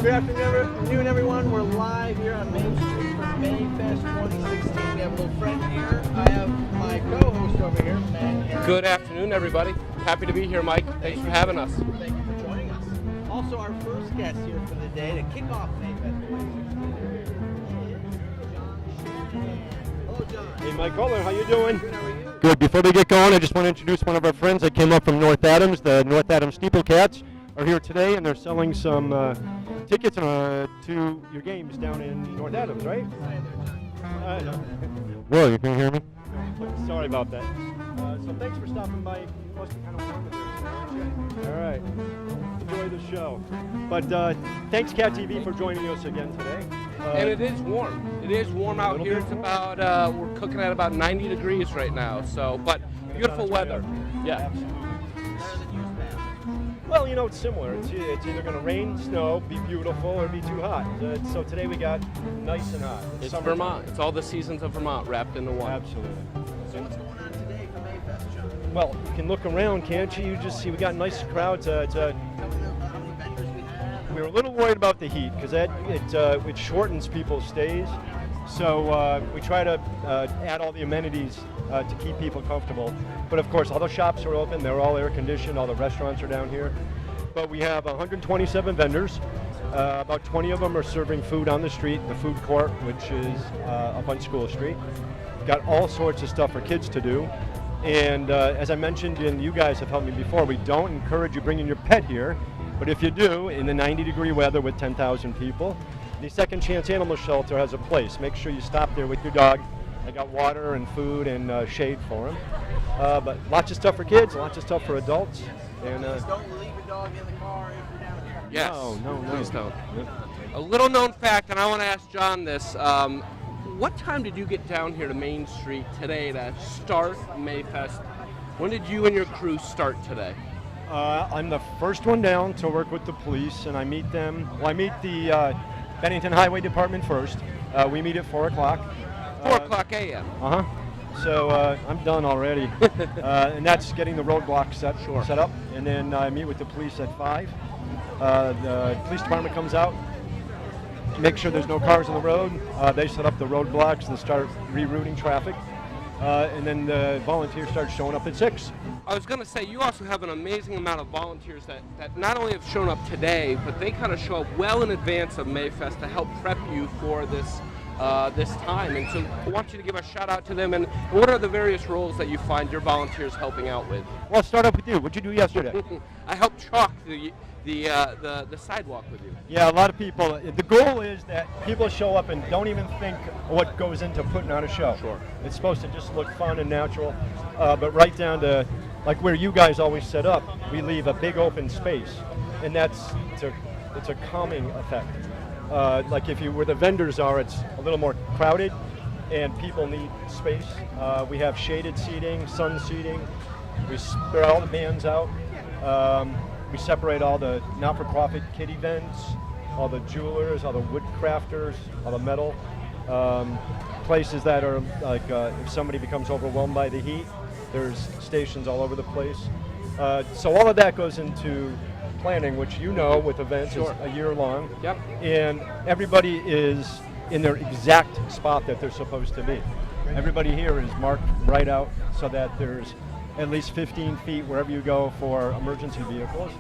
Good afternoon, everyone. We're live here on Main Street for Mayfest 2016. We have a little friend here. I have my co-host over here, Matt. Here. Good afternoon, everybody. Happy to be here, Mike. Thanks for having us. Thank you for joining us. Also, our first guest here for the day to kick off Mayfest 2016 is John Shanahan. Hello, John. Hey, Mike Kohler, how you doing? Good, how are you? Good. Before we get going, I just want to introduce one of our friends that came up from North Adams. The North Adams Steeplecats are here today, and they're selling some tickets to your games down in North Adams, right? Whoa, you can hear me? Sorry about that. So thanks for stopping by. You must be kind of warm in there, aren't you? All right. Enjoy the show. But thanks, Cat TV, for joining us again today. And it is warm. It is warm out here. It's about, we're cooking at about 90 degrees right now. So, but beautiful weather. Yeah. Well, you know, it's similar. It's either going to rain, snow, be beautiful, or be too hot. So today we got nice and hot. It's Vermont. It's all the seasons of Vermont wrapped into one. Absolutely. So what's going on today for Mayfest, John? Well, you can look around, can't you? You just see we got nice crowds. How many vendors we have? We were a little worried about the heat because it shortens people's stays. So we try to add all the amenities to keep people comfortable. But of course, all the shops are open. They're all air conditioned. All the restaurants are down here. But we have 127 vendors. About 20 of them are serving food on the street, the food court, which is up on School Street. Got all sorts of stuff for kids to do. And as I mentioned, and you guys have helped me before, we don't encourage you bringing your pet here. But if you do, in the 90-degree weather with 10,000 people, the Second Chance Animal Shelter has a place. Make sure you stop there with your dog. I got water and food and shade for him. But lots of stuff for kids, lots of stuff for adults. And Please don't leave your dog in the car if you're down here. Yes. No. Please don't. Yep. A little known fact, and I want to ask John this. What time did you get down here to Main Street today to start Mayfest? When did you and your crew start today? I'm the first one down to work with the police, and I meet them. Well, I meet the Bennington Highway Department first. We meet at 4 o'clock. 4 o'clock a.m. So I'm done already. And that's getting the roadblock set up. And then I meet with the police at 5. The police department comes out, make sure there's no cars on the road. They set up the roadblocks and start rerouting traffic. And then the volunteers start showing up at 6. I was going to say, you also have an amazing amount of volunteers that not only have shown up today, but they kind of show up well in advance of Mayfest to help prep you for this this time. And so I want you to give a shout out to them. And what are the various roles that you find your volunteers helping out with? Well, I'll start off with you. What'd you do yesterday? I helped chalk the sidewalk with you. Yeah, a lot of people. The goal is that people show up and don't even think what goes into putting on a show. Sure. It's supposed to just look fun and natural, but right down to like where you guys always set up, we leave a big open space, and it's a calming effect. Like if you where the vendors are, it's a little more crowded, and people need space. We have shaded seating, sun seating. We spread all the bands out. We separate all the not-for-profit kid events, all the jewelers, all the wood crafters, all the metal places that are like if somebody becomes overwhelmed by the heat, there's stations all over the place. So all of that goes into planning, which you know with events is a year long. Yep. And everybody is in their exact spot that they're supposed to be. Everybody here is marked right out so that there's at least 15 feet wherever you go for emergency vehicles.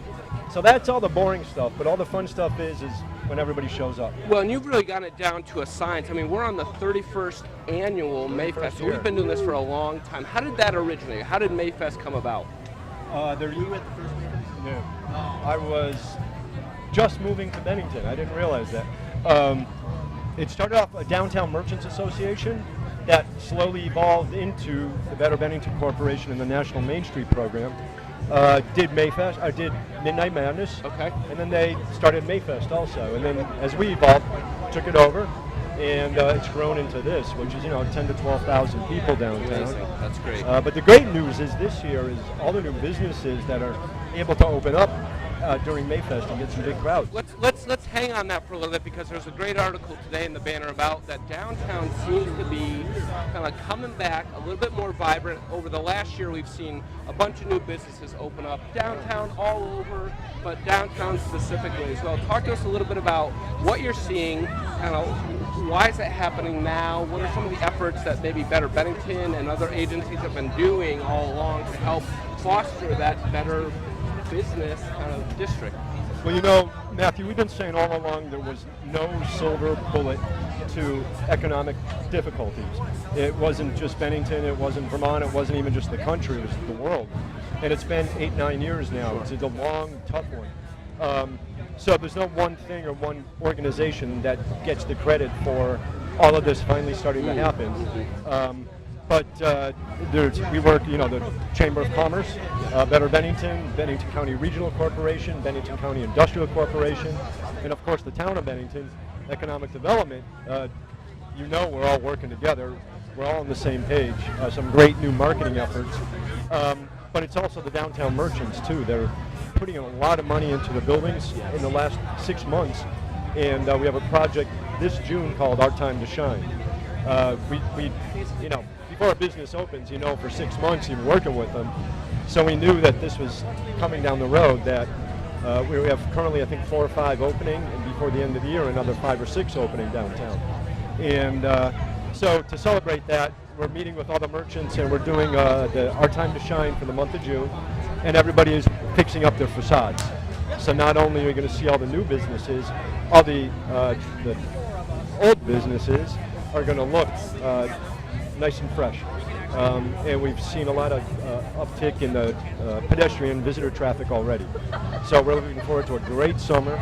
So that's all the boring stuff, but all the fun stuff is when everybody shows up. Well, and you've really gotten it down to a science. I mean, we're on the 31st annual Mayfest, so we've been doing this for a long time. How did that originate? How did Mayfest come about? Were you at the first Mayfest? No. I was just moving to Bennington. I didn't realize that. It started off a Downtown Merchants Association that slowly evolved into the Better Bennington Corporation and the National Main Street program. Did Mayfest, I did Midnight Madness, Okay. and then they started Mayfest also. And then as we evolved, took it over, and it's grown into this, which is 10 to 12,000 people downtown. Amazing. That's great. But the great news is this year is all the new businesses that are able to open up during Mayfest and get some big crowds. Let's hang on that for a little bit, because there's a great article today in the Banner about that downtown seems to be kind of coming back a little bit more vibrant. Over the last year, we've seen a bunch of new businesses open up downtown all over, but downtown specifically as well. Talk to us a little bit about what you're seeing, kind of why is it happening now? What are some of the efforts that maybe Better Bennington and other agencies have been doing all along to help foster that better business kind of district? Well, you know, Matthew, we've been saying all along there was no silver bullet to economic difficulties. It wasn't just Bennington, it wasn't Vermont, it wasn't even just the country, it was the world. And it's been 8-9 years now. It's a long, tough one. So there's no one thing or one organization that gets the credit for all of this finally starting to happen. But we work, you know, the Chamber of Commerce, Better Bennington, Bennington County Regional Corporation, Bennington County Industrial Corporation, and of course the town of Bennington, Economic Development. You know, we're all working together. We're all on the same page. Some great new marketing efforts. But it's also the downtown merchants too. They're putting a lot of money into the buildings in the last 6 months, and we have a project this June called Our Time to Shine. We you know, before a business opens, you know, for 6 months you're working with them. So we knew that this was coming down the road, that we have currently, I think, 4 or 5 opening, and before the end of the year, another 5 or 6 opening downtown. And so to celebrate that, we're meeting with all the merchants, and we're doing Our Time to Shine for the month of June, and everybody is fixing up their facades. So not only are you going to see all the new businesses, all the old businesses are going to look nice and fresh. And we've seen a lot of uptick in the pedestrian visitor traffic already. So we're looking forward to a great summer,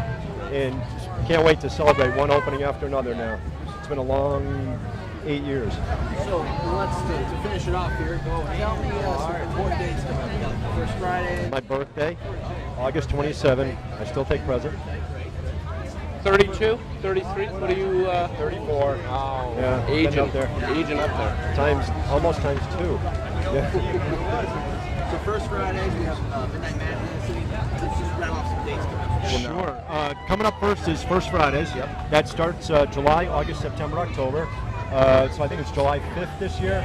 and can't wait to celebrate one opening after another now. It's been a long 8 years. So let's to finish it off here. Tell me some important dates coming up. You got the first Friday. My birthday, August 27. I still take present. 32, 33. What are you? 34. Oh, Yeah, aging up there. Aging up there. Almost times 2. Yeah. So first Fridays we have Midnight Madness. Let's just rattle off some dates coming up. Sure. Coming up first is First Fridays. Yep. That starts July, August, September, October. So I think it's July 5th this year.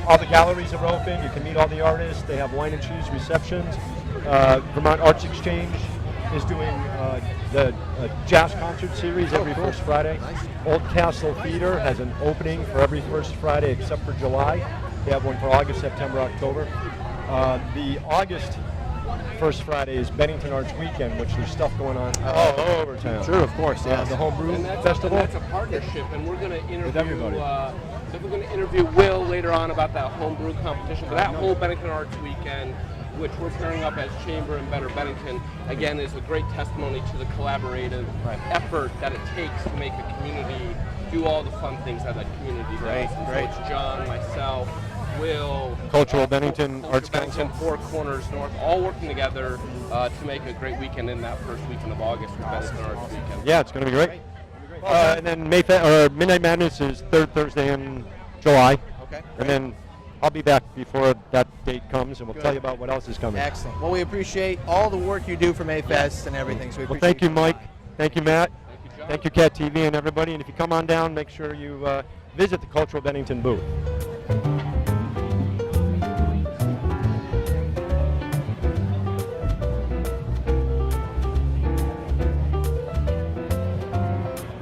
All the galleries are open. You can meet all the artists. They have wine and cheese receptions. Vermont Arts Exchange is doing the jazz concert series every first Friday. Nice. Old Castle Theater has an opening for every first Friday except for July. They have one for August, September, October. The August first Friday is Bennington Arts Weekend, which there's stuff going on all over town. Sure, of course, yeah. The Homebrew And Festival. that's a partnership, and we're going to interview. everybody. We're going to interview Will later on about that homebrew competition. But that whole Bennington Arts Weekend, which we're pairing up as Chamber and Better Bennington, again is a great testimony to the collaborative effort that it takes to make a community do all the fun things that a community does. Great, And great. So it's John, myself, Will, Cultural Bennington, Cultural Arts Bennington, Council. Four Corners North, all working together to make a great weekend in that first weekend of August with Bennington Arts Weekend. Yeah, it's going to be great. And then Midnight Madness is third Thursday in July. Okay. And then I'll be back before that date comes, and we'll tell you about what else is coming. Excellent. Well, we appreciate all the work you do for Mayfest and everything. So we Well, appreciate thank you, Mike. Thank you, Matt. Thank you, John. Thank you, Cat TV and everybody. And if you come on down, make sure you visit the Cultural Bennington booth.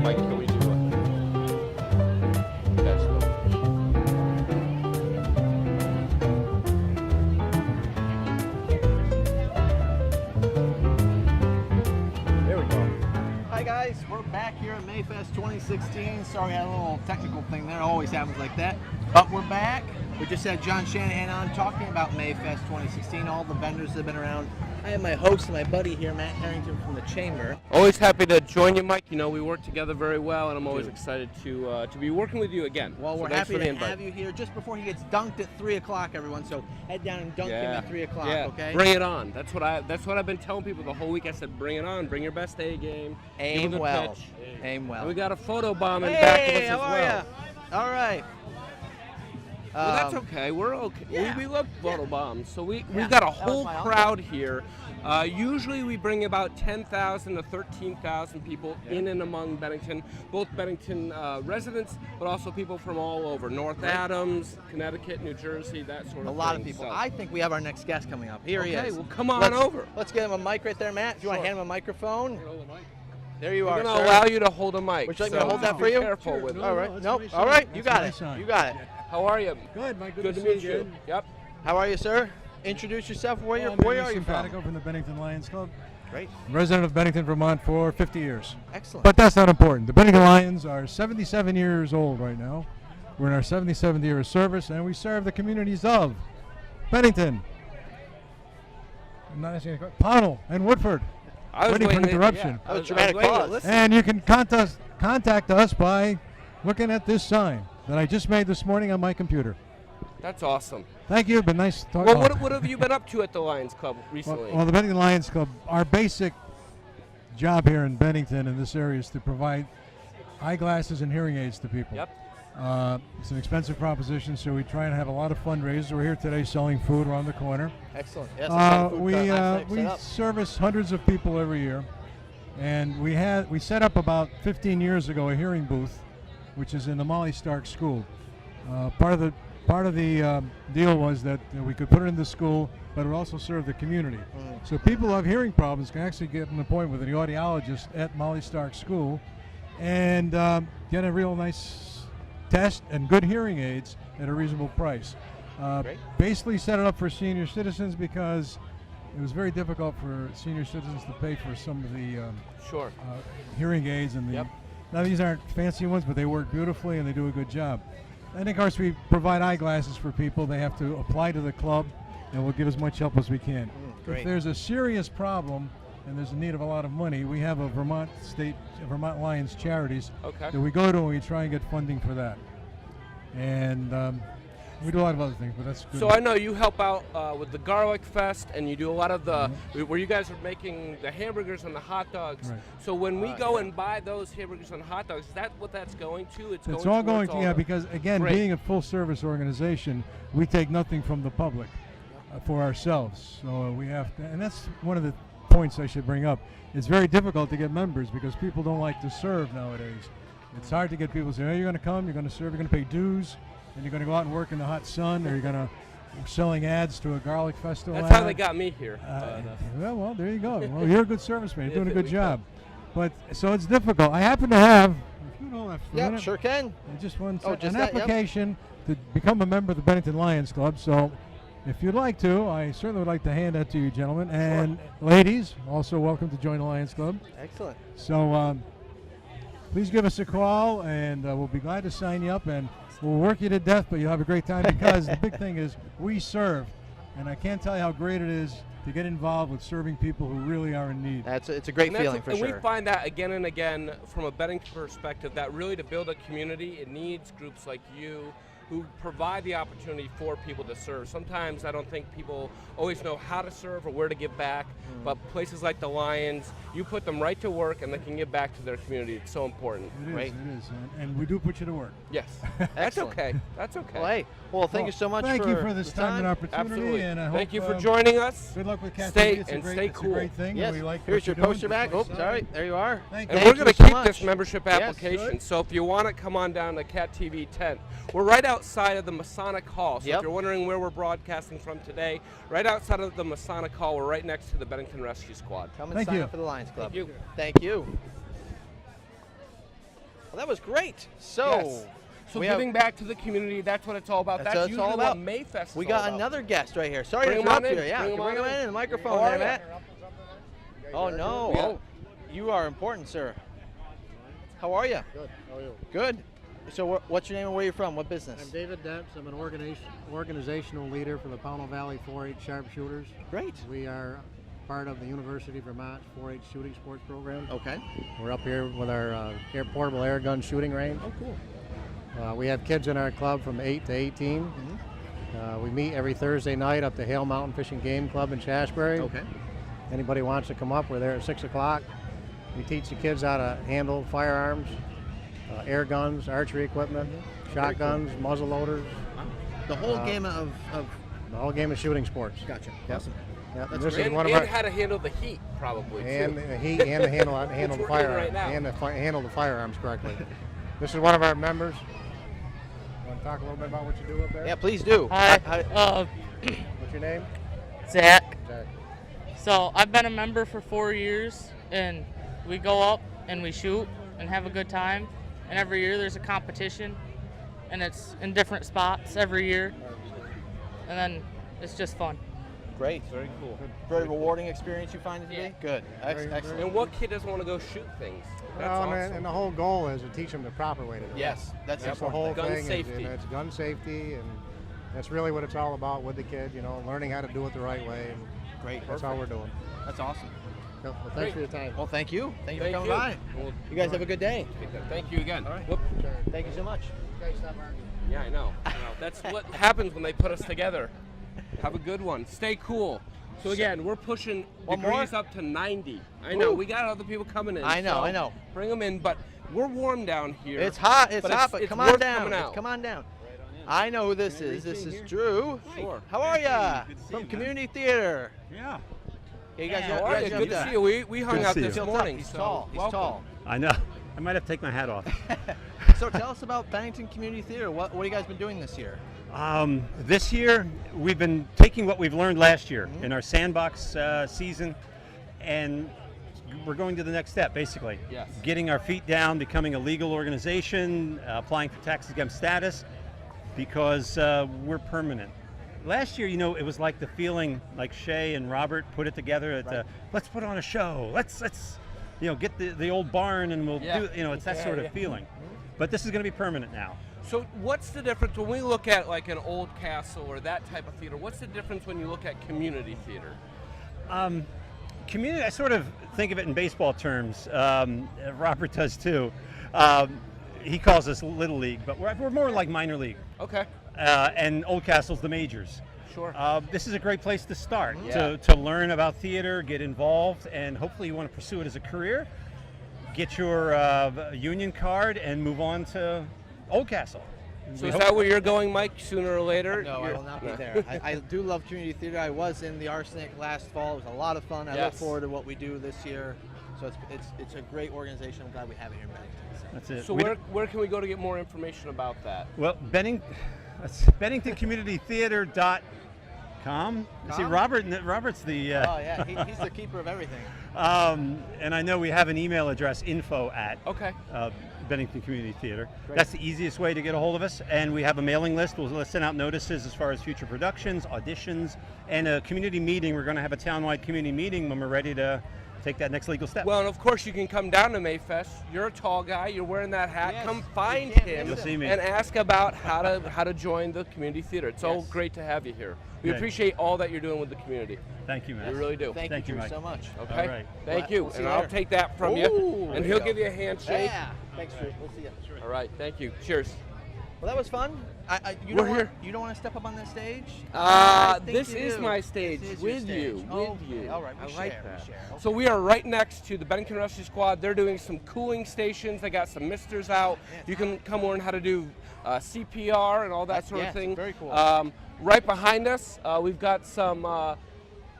Mike, can we do a test? There we go. Hi guys, we're back here at Mayfest 2016. Sorry, we had a little technical thing there. It always happens like that. But we're back. We just had John Shanahan on talking about Mayfest 2016, all the vendors that have been around. I have my host and my buddy here, Matt Harrington from the Chamber. Always happy to join you, Mike. You know, we work together very well, and I'm always excited to be working with you again. Well, So we're thanks happy for the to invite. have you here just before he gets dunked at 3 o'clock, everyone. So head down and dunk him at 3 o'clock, Yeah. okay? Bring it on. That's what I've been telling people the whole week. I said, bring it on. Bring your best A game. Give Aim them a well. pitch. Aim well. And we got a photo bomb in back of us Hey, as how are well. ya? All right. Well, that's okay. We're okay. Yeah. We love photo bombs. So we've got a that was whole my uncle. crowd here. Usually we bring about 10,000 to 13,000 people in and among Bennington, both Bennington residents, but also people from all over. North Adams, Connecticut, New Jersey, that sort of thing. A lot of people. So- I think we have our next guest coming up. Here he Okay, is. well, come on over. Let's get him a mic right there, Matt. If you want to hand him a microphone. There you We're are, going sir. to allow you to hold a mic. Would you like me to so hold that be for you? Careful with it. All right. that's Nope. nice All on. right. You That's got nice it. on. You got it. How are you? Good, Mike. Good to meet you. Yep. How are you, sir? Introduce yourself. Where are you from? from the Bennington Lions Club. Great. Resident of Bennington, Vermont for 50 years. Excellent. But that's not important. The Bennington Lions are 77 years old right now. We're in our 77th year of service, and we serve the communities of Bennington, Pownell, and Woodford. I was Waiting for an waiting to- interruption. yeah, That was I was dramatic waiting to pause. listen. And you can contact us by looking at this sign that I just made this morning on my computer. That's awesome. Thank you. Been nice talking. Well, what have you been up to at the Lions Club recently? Well, the Bennington Lions Club, our basic job here in Bennington in this area is to provide eyeglasses and hearing aids to people. Yep. It's an expensive proposition, so we try and have a lot of fundraisers. We're here today selling food around the corner. Excellent. Yes, I food We cart last night we set up. service hundreds of people every year, and we set up about 15 years ago a hearing booth, which is in the Molly Stark School. Part of the deal was that we could put it in the school, but it would also serve the community. So people who have hearing problems can actually get an appointment with an audiologist at Molly Stark School and get a real nice test and good hearing aids at a reasonable price. Great. Basically set it up for senior citizens because it was very difficult for senior citizens to pay for some of the Sure. hearing aids and the. Yep. Now these aren't fancy ones, but they work beautifully and they do a good job. And of course we provide eyeglasses for people. They have to apply to the club, and we'll give as much help as we can. Great. If there's a serious problem and there's a need of a lot of money, we have a Vermont Lions Charities Okay. that we go to and we try and get funding for that. And we do a lot of other things, but that's good. So I know you help out with the Garlic Fest, and you do a lot of the where you guys are making the hamburgers and the hot dogs. Right. So when we go and buy those hamburgers and hot dogs, is that what that's going to? It's all going towards to, all yeah, the- because again, Great. being a full service organization, we take nothing from the public for ourselves. So we have to, and that's one of the points I should bring up. It's very difficult to get members because people don't like to serve nowadays. It's hard to get people to say, oh, you're going to come, you're going to serve, you're going to pay dues, and you're going to go out and work in the hot sun, or you're going to selling ads to a garlic festival. That's how ad. they got me here. Well, there you go. Well, you're a good serviceman. You're doing a good job. But so it's difficult. I happen to have, if you know that for a Yep, minute, sure can. just one Oh, sec- just an that, yep. application to become a member of the Bennington Lions Club. So if you'd like to, I certainly would like to hand that to you, gentlemen. And ladies, also welcome to join the Lions Club. Excellent. So please give us a call, and we'll be glad to sign you up. And we'll work you to death, but you'll have a great time because the big thing is we serve. And I can't tell you how great it is to get involved with serving people who really are in need. It's a great And that's- feeling for and sure. we find that again and again from a Bennington perspective that really to build a community, it needs groups like you who provide the opportunity for people to serve. Sometimes I don't think people always know how to serve or where to give back, but places like the Lions, you put them right to work and they can give back to their community. It's so important. It is, Right. it is. And we do put you to work. Yes. That's Excellent. okay. That's okay. Well, hey, thank you so much Thank for you for this the time and opportunity. Absolutely. And I Thank hope, you for joining us. Good luck with Cat Stay- TV. It's and a great, stay it's cool. a great thing. Yes. And we like Here's what your you're doing. poster back. Oh, sorry. There you are. Thank And you. we're you going to so keep much. this membership Yes, application. good. So if you want to come on down to Cat TV tent, we're right outside of the Masonic Hall. So Yep. if you're wondering where we're broadcasting from today, right outside of the Masonic Hall, we're right next to the Bennington Rescue Squad. Come and Thank sign you. up for the Lions Club. Thank you. Thank you. Well, that was great. So, Yes. So we have- giving back to the community, that's what it's all about. That's That's, what it's usually all about. what Mayfest is we all got about. another guest right here. Sorry Bring to him on interrupt you. in. Yeah, Bring him bring on him in. in. The microphone How there, are Matt. Oh, no. Yeah. Oh, you are important, sir. How are you? Good. How are you? Good. So, what's your name and where you from? What business? I'm David Dempps. I'm an organizational leader for the Pownell Valley 4-H Sharpshooters. Great. We are part of the University of Vermont 4-H shooting sports program. Okay. We're up here with our portable air gun shooting range. Oh, cool. We have kids in our club from 8 to 18. We meet every Thursday night up the Hale Mountain Fishing Game Club in Shasbury. Okay. Anybody wants to come up, we're there at 6 o'clock. We teach the kids how to handle firearms, air guns, archery equipment, shotguns, muzzle loaders, The whole game of The whole game of shooting sports. gotcha. Yep. Awesome. Yep. That's This great. is one of and our how to handle the heat, probably, and too. the heat and the handle the Which we're doing firearms right now. and handle the firearms correctly. This is one of our members. Want to talk a little bit about what you do up there? Yeah, please do. Hi, What's your name? Zach. Zach. So I've been a member for 4 years, and we go up and we shoot and have a good time. And every year there's a competition, and it's in different spots every year. And then it's just fun. Great. Very cool. Very rewarding experience you find it to Yeah. be? Good. Excellent. And what kid doesn't want to go shoot things? That's Well, awesome. and the whole goal is to teach them the proper way to do it. Yes, that's the That's the important whole thing. Gun thing. safety. It's gun safety, and that's really what it's all about with the kid. You know, learning how to do it the right way, and Great. that's all we're doing. That's awesome. Well, thanks for your time. Well, thank you. Thank you Thank for coming by. Well, You guys have a good day. thank you again. All right. Whoop. Thank you so much. Yeah, I know. That's what happens when they put us together. Have a good one. Stay cool. So again, we're pushing One degrees more? up to 90. I know. Ooh. We got other people coming in. I know, so I know. Bring them in, but we're warm down here. It's hot. It's hot, but it's come on worth down. coming out. Come on down. I know who this is. This is Drew. Sure. How are ya? From Community Theater. Yeah, Yeah, you guys, How are you? Good to see you. We hung Good to out see this you. morning. He's so tall. He's welcome. tall. I know. I might have to take my hat off. So tell us about Bennington Community Theater. What have you guys been doing this year? This year, we've been taking what we've learned last year in our sandbox season, and we're going to the next step, basically. Yes. Getting our feet down, becoming a legal organization, applying for tax exempt status, because we're permanent. Last year, you know, it was like the feeling, like Shay and Robert put it together at the, let's put on a show. Let's you know, get the old barn and we'll Yeah. do, you know, it's that Yeah, sort of yeah. feeling. But this is going to be permanent now. So what's the difference when we look at like an old castle or that type of theater? What's the difference when you look at community theater? Community, I sort of think of it in baseball terms. Robert does too. He calls us Little League, but we're more like minor league. Okay. And Oldcastle's the majors. Sure. This is a great place to start, Yeah. to learn about theater, get involved, and hopefully you want to pursue it as a career. Get your union card and move on to Oldcastle. So We is hope- that where you're going, Mike, sooner or later? No, I You're- will not be there. I do love community theater. I was in the Arsenic last fall. It was a lot of fun. I look Yes. forward to what we do this year. So it's a great organization. I'm glad we have it here in Bennington. That's it. So We where can we go to get more information about that? Well, BenningtonCommunityTheater.com. See, Com? Robert's the. Oh yeah, he's the keeper of everything. And I know we have an email address, info at Okay. Bennington Community Theater. Great. That's the easiest way to get a hold of us. And we have a mailing list. We'll send out notices as far as future productions, auditions, and a community meeting. We're going to have a townwide community meeting when we're ready to take that next legal step. Well, and of course you can come down to Mayfest. You're a tall guy. You're wearing that hat. Yes, Come you find can't him miss him. You'll see me. and ask about how to join the community theater. It's all Yes. great to have you here. We Good. appreciate all that you're doing with the community. Thank you, man. We really do. Thank Thank you, you, Drew, Mike. so much. Okay. All right. Thank you. We'll see And you I'll later. take that from Ooh, you. there And you he'll go. give you a handshake. Yeah. Thanks, Drew. We'll see you. All right. Thank you. Cheers. Well, that was fun. You We're don't here. You don't want to step up on that stage? I think This you is do. my stage This is your with stage. you. Okay, With you. all right, we I share, like we that. share. So we are right next to the Bennington Rescue Squad. They're doing some cooling stations. They got some misters out. Yeah, it's You can come learn how to do CPR and all that sort Yes, of thing. very cool. Right behind us, we've got some.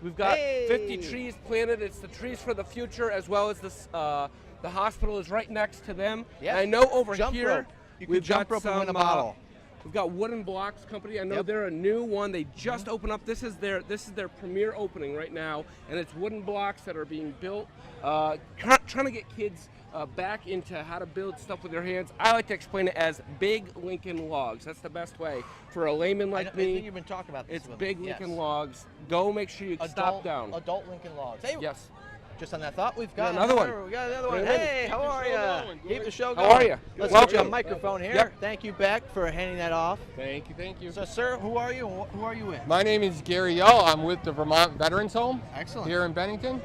We've got Hey. 50 trees planted. It's the trees for the future, as well as this. The hospital is right next to them. Yes. And I know over Jump here rope. You can we've jump got rope and win a some, bottle. We've got Wooden Blocks Company. I know Yep. they're a new one. They just opened up. This is their premier opening right now, and it's wooden blocks that are being built. Trying to get kids back into how to build stuff with their hands. I like to explain it as big Lincoln logs. That's the best way for a layman like I think me. you've been talking about this. It's with big me. Lincoln Yes. logs. Go make sure you stop Adult, down. Adult Lincoln Logs. Hey, Yes. just on that thought, we've got another one. We got another one. Bring it in. Hey, how are you? Keep the show How going. are ya? Let's Welcome. get you a microphone here. Yep. Thank you, Beck, for handing that off. Thank you, thank you. So, sir, who are you? And who are you with? My name is Gary Yell. I'm with the Vermont Veterans Home Excellent. here in Bennington.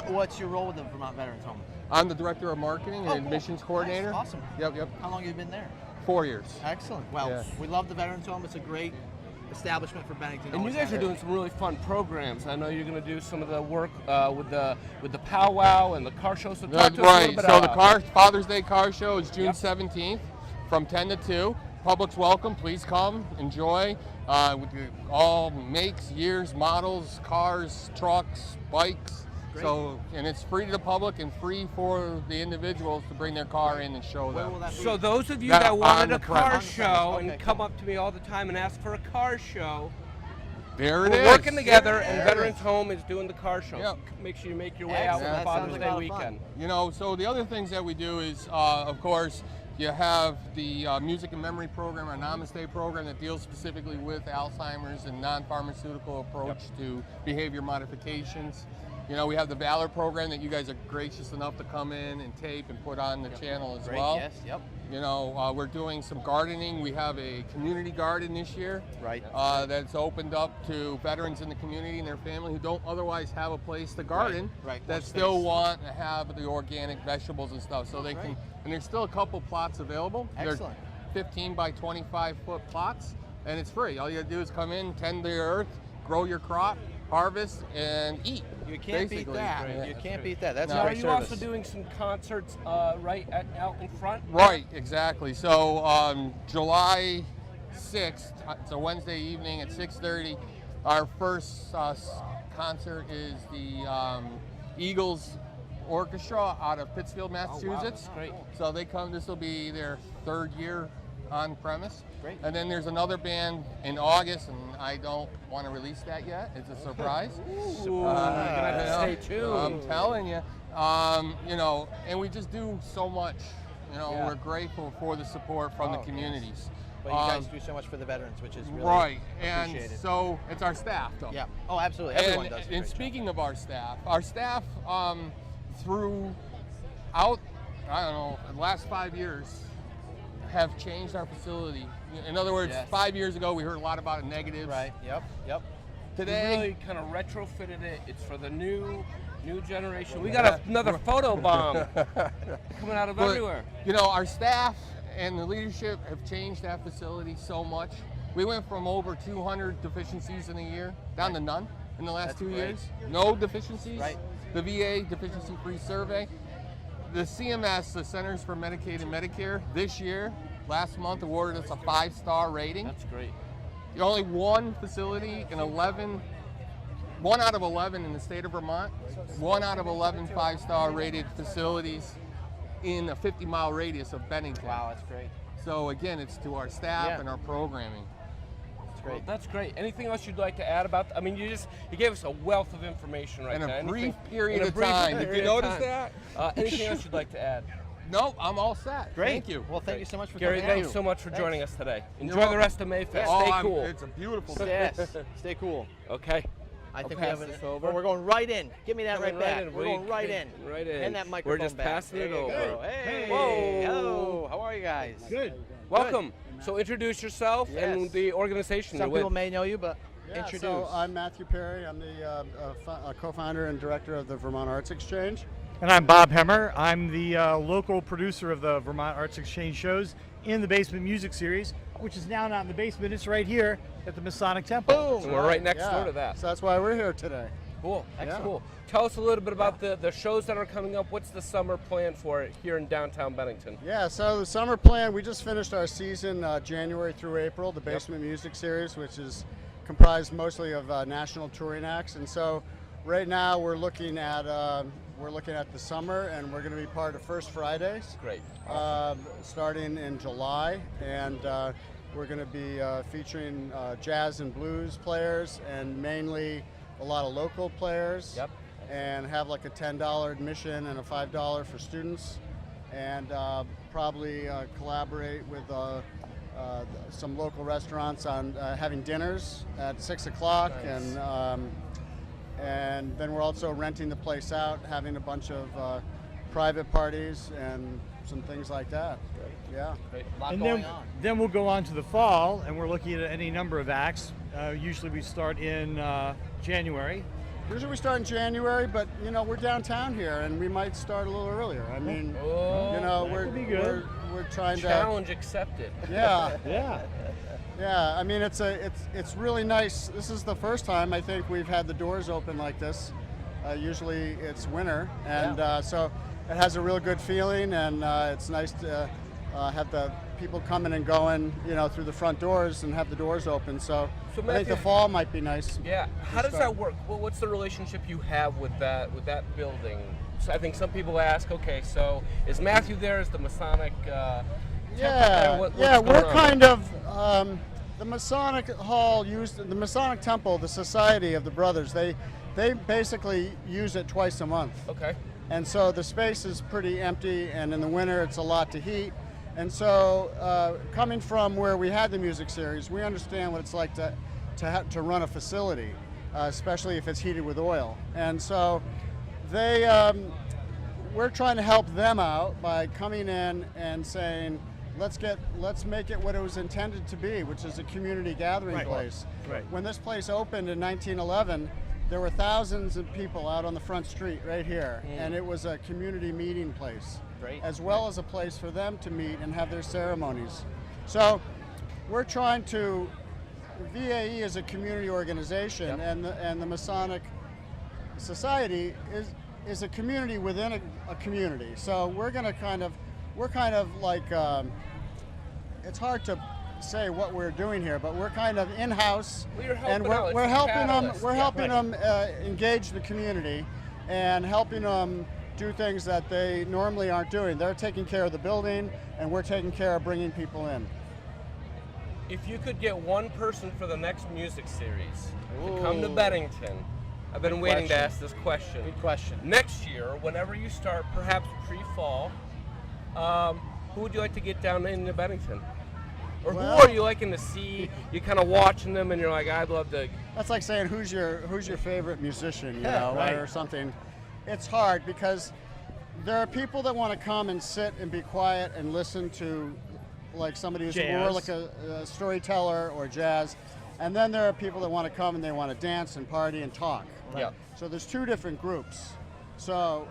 What's your role with the Vermont Veterans Home? I'm the Director of Marketing and Oh, cool. Admissions Nice. Coordinator. Awesome. Yep. How long have you been there? 4 years. Excellent. Well, Yeah. we love the Veterans Home. It's a great establishment for Bennington. And you Always guys has are been. doing some really fun programs. I know you're going to do some of the work with the powwow and the car show. So talk That's to us a right. little bit So the about Father's Day car show is June Yep. 17th from 10 to 2. public's welcome. Please come, enjoy. With all makes, years, models, cars, trucks, bikes. Great. So, and it's free to the public and free for the individuals to bring their car in and show Where them. will that be? So those of you That that on wanted the a car premise. show Okay, and come up to me all the time and ask for a car show, There it we're is. working together, and There it Veterans is. Home is doing the car show. Yep. Make sure you make your way out Excellent. for That Father's sounds like Day a lot of fun. weekend. You know, so the other things that we do is, of course, you have the Music and Memory program, our Namaste program that deals specifically with Alzheimer's and non-pharmaceutical approach to behavior modifications. You know, we have the Valor program that you guys are gracious enough to come in and tape and put on the channel as Great, well. yes, yep. You know, we're doing some gardening. We have a community garden this year. Right. That's opened up to veterans in the community and their family who don't otherwise have a place to garden. right. That More still space. want to have the organic vegetables and stuff. So they can, and there's still a couple plots available. Excellent. They're 15 by 25 foot plots, and it's free. All you gotta do is come in, tend the earth, grow your crop, harvest, and eat. You can't beat basically. that. Yeah. You can't beat that. That's No. Now, a are great you service. also doing some concerts right out in front? Right, exactly. So July 6th, it's a Wednesday evening at 6:30. Our first concert is the Eagles Orchestra out of Pittsfield, Massachusetts. That's great. So they come. This will be their third year on premise. Great. And then there's another band in August, and I don't want to release that yet. It's a surprise. Ooh, you're gonna have to stay tuned. I'm telling you. You know, and we just do so much. You know, Yeah. we're grateful for the support from the communities. But you guys do so much for the veterans, which is really Right, and appreciated. so it's our staff, though. Yeah. Oh, absolutely. Everyone And, does. a and great job. speaking of our staff throughout, I don't know, the last 5 years have changed our facility. In other words, Yes. 5 years ago we heard a lot about negatives. Right. Yep. Yep. We Today, really kind of retrofitted it. It's for the new generation. We got another photo bomb coming out of But, everywhere. you know, our staff and the leadership have changed that facility so much. We went from over 200 deficiencies in a year down to none in the last That's 2 great. years. No deficiencies. Right. The VA deficiency-free survey. The CMS, the Centers for Medicaid and Medicare, this year, last month, awarded us a 5-star rating. That's great. Only one facility in 1 out of 11 in the state of Vermont, 1 out of 11 5-star rated facilities in a 50-mile radius of Bennington. Wow, that's great. So again, it's to our staff Yeah. and our programming. That's Well, great. that's great. Anything else you'd like to add about? I mean, you gave us a wealth of information right In now. a brief Anything- period in a of brief time. Did period you of notice time. that? Anything else you'd like to add? No, I'm all set. Great. Thank you. Well, thank you so much for Gary, coming thanks out. so much for Thanks. joining us today. Enjoy welcome. the rest of Mayfest. Oh, Stay cool. It's a beautiful day. Yes. Stay cool. Okay. I think I'll we have pass it. this over. Oh, we're going right in. Give me that Coming right back. in. We're going right in. Right in. And that microphone We're just back. passing There it you over. go. Hey. Whoa. Hello. How are you guys? Good. Welcome. So introduce yourself and Yes. the organization Some you're people with. may know you, but Yeah, introduce. so I'm Matthew Perry. I'm the co-founder and director of the Vermont Arts Exchange. And I'm Bob Hemmer. I'm the local producer of the Vermont Arts Exchange shows in the Basement Music Series, which is now not in the basement. It's right here at the Masonic Temple. Boom. So we're right next Yeah, door to that. So that's why we're here today. Cool. Yeah. Cool. Tell us a little bit about the shows that are coming up. What's the summer plan for it here in downtown Bennington? Yeah, so the summer plan, we just finished our season January through April, the Basement Music Series, which is comprised mostly of national touring acts. And so right now we're looking at the summer, and we're going to be part of First Fridays. Great. Starting in July, and we're going to be featuring jazz and blues players, and mainly a lot of local players. Yep. And have like a $10 admission and a $5 for students, and probably collaborate with some local restaurants on having dinners at 6 o'clock, Nice. and then we're also renting the place out, having a bunch of private parties and some things like that. Yeah. Great. A lot And going on. then we'll go on to the fall, and we're looking at any number of acts. Usually we start in January. Usually we start in January, but you know we're downtown here, and we might start a little earlier. I mean, Oh, you know that we're could be good. we're trying to. challenge accepted. Yeah. Yeah. Yeah, I mean it's really nice. This is the first time I think we've had the doors open like this. Usually it's winter, and so it has a real good feeling, and it's nice to have the people coming and going, through the front doors and have the doors open. So I think Matthew, the fall might be nice. Yeah. How does that work? Well, what's the relationship you have with that building? So I think some people ask, okay, so is Matthew there? Is the Masonic temple there? What's we're going on? kind of the Masonic Hall the Masonic Temple, the Society of the Brothers. They basically use it twice a month. Okay. And so the space is pretty empty, and in the winter it's a lot to heat. And so coming from where we had the music series, we understand what it's like to run a facility, especially if it's heated with oil. And so we're trying to help them out by coming in and saying, let's make it what it was intended to be, which is a community gathering place. Right. When this place opened in 1911, there were thousands of people out on the front street right here, and it was a community meeting place, as well as a place for them to meet and have their ceremonies. So we're trying to, VAE is a community organization, and the Masonic Society is a community within a community. So we're kind of like, it's hard to say what we're doing here, but we're kind of in-house, and we're helping them engage the community and helping them do things that they normally aren't doing. They're taking care of the building, and we're taking care of bringing people in. If you could get one person for the next music series to come to Bennington, I've been waiting to ask this question. Good question. Next year, whenever you start, perhaps pre-fall, who would you like to get down into Bennington? Or who are you liking to see? You're kind of watching them, and you're like, I'd love to. That's like saying who's your favorite musician, Right. or something. It's hard because there are people that want to come and sit and be quiet and listen to, like somebody who's more like a storyteller or jazz, and then there are people that want to come and they want to dance and party and talk. Yeah. So there's two different groups. So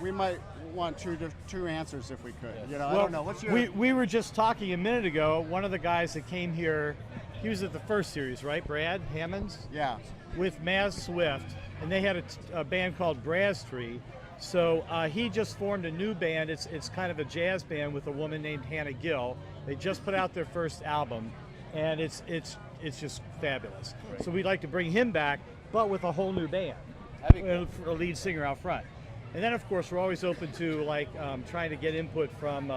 we might want two answers if we could. I don't know. What's your? We were just talking a minute ago. One of the guys that came here, he was at the first series, right? Brad Hammonds? Yeah. With Maz Swift, and they had a band called Braztree. So he just formed a new band. It's kind of a jazz band with a woman named Hannah Gill. They just put out their first album, and it's just fabulous. Right. So we'd like to bring him back, but with a whole new band, a lead singer out front. And then, of course, we're always open to trying to get input from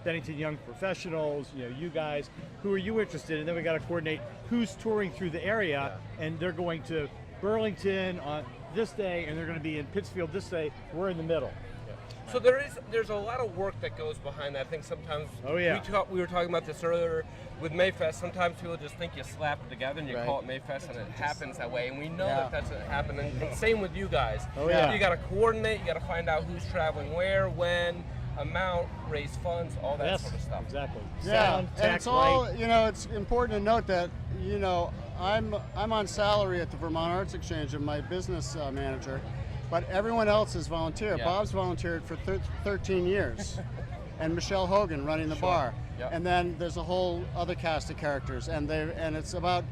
Bennington Young Professionals, you guys. Who are you interested in? And then we got to coordinate who's touring through the area, and they're going to Burlington on this day, and they're going to be in Pittsfield this day. We're in the middle. So there's a lot of work that goes behind that. I think sometimes we were talking about this earlier with Mayfest. Sometimes people just think you slap it together and you call it Mayfest, and it happens that way. And we know that that's happening. And same with you guys. You got to coordinate. You got to find out who's traveling where, when, amount, raise funds, all that sort of stuff. Exactly. Sound, and it's all it's important to note that I'm on salary at the Vermont Arts Exchange, and my business manager. But everyone else is volunteer. Bob's volunteered for 13 years, and Michelle Hogan running the bar. And then there's a whole other cast of characters, and it's about,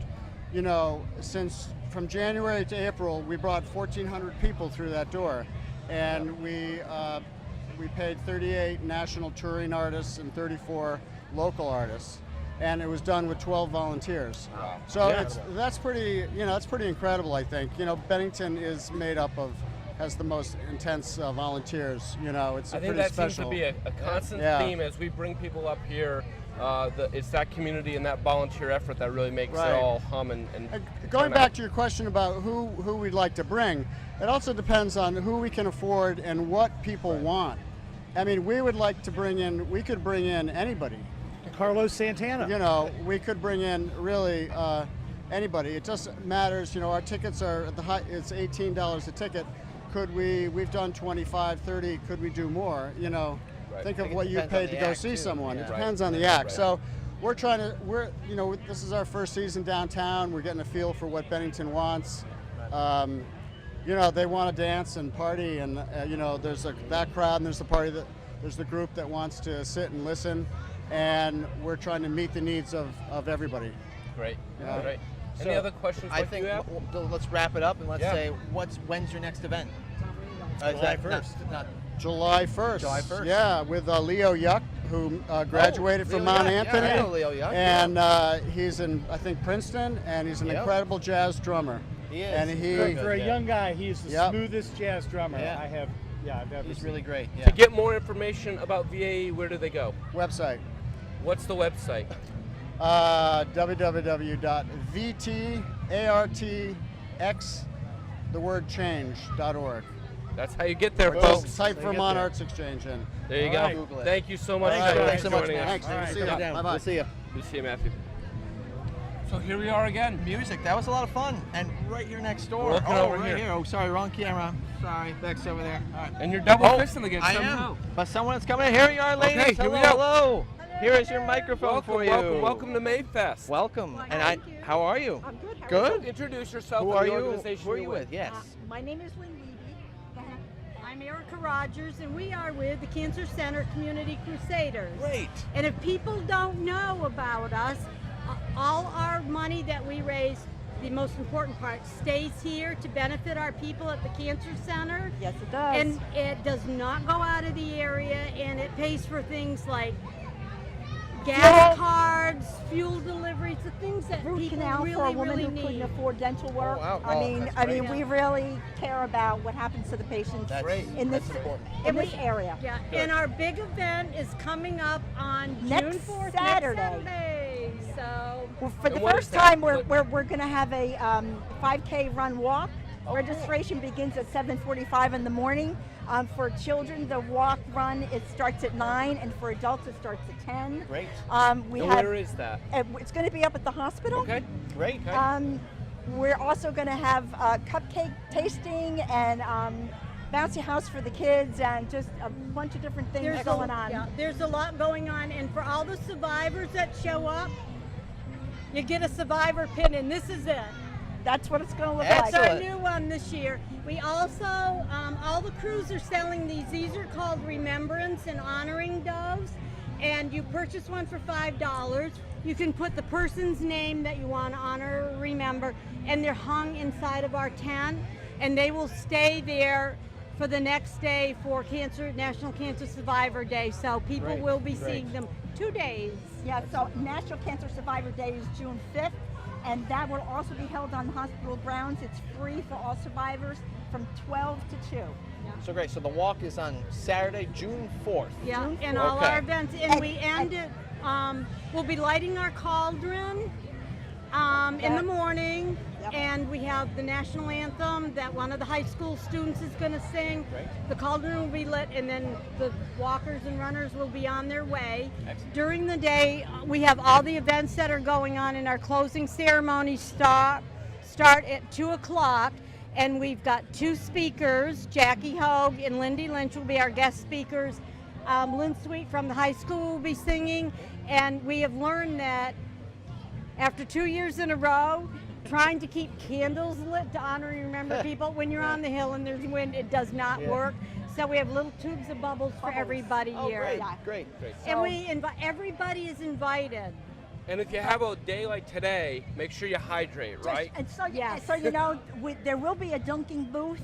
since from January to April, we brought 1,400 people through that door, and we paid 38 national touring artists and 34 local artists, and it was done with 12 volunteers. Wow. So that's pretty incredible, I think. Bennington is made up of. Has the most intense volunteers. It's I think pretty that special. seems to be a constant theme as we bring people up here. It's that community and that volunteer effort that really makes it all hum and going back to your question about who we'd like to bring, it also depends on who we can afford and what people want. I mean, we would like to we could bring in anybody. Carlos Santana. We could bring in really anybody. It just matters. Our tickets are at it's $18 a ticket. We've done 25, 30, could we do more? Think of what you paid to go see someone. It depends on the act. So this is our first season downtown. We're getting a feel for what Bennington wants. They want to dance and party, and there's that crowd, and there's the group that wants to sit and listen, and we're trying to meet the needs of everybody. Great. Great. Any other questions? I think let's wrap it up and let's say when's your next event? July 1st. July 1st. July 1st. Yeah, with Leo Yuck who graduated from Mount Anthony, I know Leo Young. and he's in, I think, Princeton, and he's an incredible jazz drummer. He is. And he, For a young guy, he's the smoothest jazz drummer Yeah. I've ever He's seen. really great. Yeah. To get more information about VAE, where do they go? website. What's the website? www.vtartx, That's how you get there, Boom. folks. Type Vermont Arts Exchange in. There you All go. right. Google it. Thank you so much Thanks, for thanks so much, joining man. us. Thanks. All See right. you. Down. Bye-bye. We'll see you. Good to see you, Matthew. So here we are again. Music, that was a lot of fun. And right here next door. Looking oh, over right here. Oh, sorry, wrong camera. Sorry, Beck's over there. All right. And you're double Oh, fisting again I somehow. am. But someone's coming in. Here you are, ladies. Okay, here we hello, hello. Here is your microphone Welcome, for you. welcome to Mayfest. Welcome. Well, And thank you. how are you? I'm good. How Good. Are you? Introduce yourself Who and are the you? organization Who are you you're with? Yes. My name is Lynn Levy. I'm Erica Rogers, and we are with the Cancer Center Community Crusaders. Great. And if people don't know about us, all our money that we raise, the most important part, stays here to benefit our people at the Cancer Center. Yes, it does. And it does not go out of the area, and it pays for things like gas cards, fuel deliveries, the things that Root people canal really, for a woman really who need. couldn't afford dental work. wow. I Oh, mean, that's I great. mean, we really care about what happens to the patients That's in this That's important. in this area. Yeah, Good. and our big event is coming up on Next June 4th, Saturday. next Saturday. So Well, for the And what is first that? time, we're What- going to have a 5K run walk. Registration begins at 7:45 in the morning. For children, the walk run it starts at 9, and for adults, it starts at 10. Great. We And have where is that? it's going to be up at the hospital. Okay. Great. We're also going to have cupcake tasting and bouncy house for the kids and just a bunch of different things going on. Yeah, there's a lot going on, and for all the survivors that show up, you get a survivor pin, and this is it. That's what it's going to look That's like. our new one this year. We also, all the crews are selling these. These are called Remembrance and Honoring Doves. And you purchase one for $5. You can put the person's name that you want to honor or remember, and they're hung inside of our tent. And they will stay there for the next day for National Cancer Survivor Day. So people Great, will be great. seeing them 2 days. Yeah, so National Cancer Survivor Day is June 5th, and that will also be held on the hospital grounds. It's free for all survivors from 12 to 2. So great. So the walk is on Saturday, June 4th. Yeah, June and 4th. all Okay. our events, and we end it. We'll be lighting our cauldron in the morning, Yep. and we have the national anthem that one of the high school students is going to sing. Great. The cauldron will be lit, and then the walkers and runners will be on their way. Excellent. During the day, we have all the events that are going on, and our closing ceremonies start at 2 o'clock. And we've got 2 speakers, Jackie Hogue and Lindy Lynch will be our guest speakers. Lynn Sweet from the high school will be singing. And we have learned that after 2 years in a row, trying to keep candles lit to honor and remember people, when you're on the hill and there's wind, it does not work. So we have little tubes of bubbles for everybody Oh, here. great. Yeah. Great. And we invite, everybody is invited. And if you have a day like today, make sure you hydrate, right? And so, Yes. so you know, there will be a dunking booth,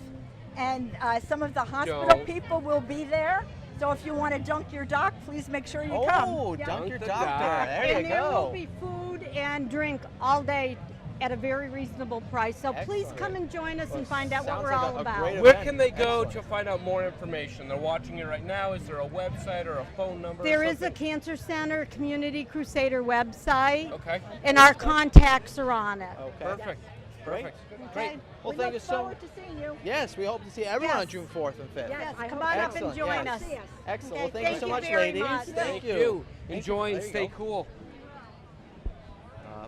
and some of the hospital Don't. people will be there. So if you want to dunk your doc, please make sure you come. Oh, Yeah. dunk your Dunk the doctor. doc. There And you there will go. be food and drink all day at a very reasonable price. So please Excellent. come and join us Well, and find out what sounds we're like all a about. great Where event. can they go Excellent. to find out more information? They're watching you right now. Is there a website or a phone number? There or is a something? Cancer Center Community Crusader website, Okay. and our contacts are on it. Okay. Perfect. Great. Perfect. Okay? Great. Well, we thank look you so forward to seeing you. Yes, we hope to see everyone on Yes. June 4th and 5th. Yes, I come hope on so. up and join Excellent, us. yes. Excellent. Okay, Well, thank you so thank much, you very ladies. much. Thank you. Enjoy and There you stay go. cool.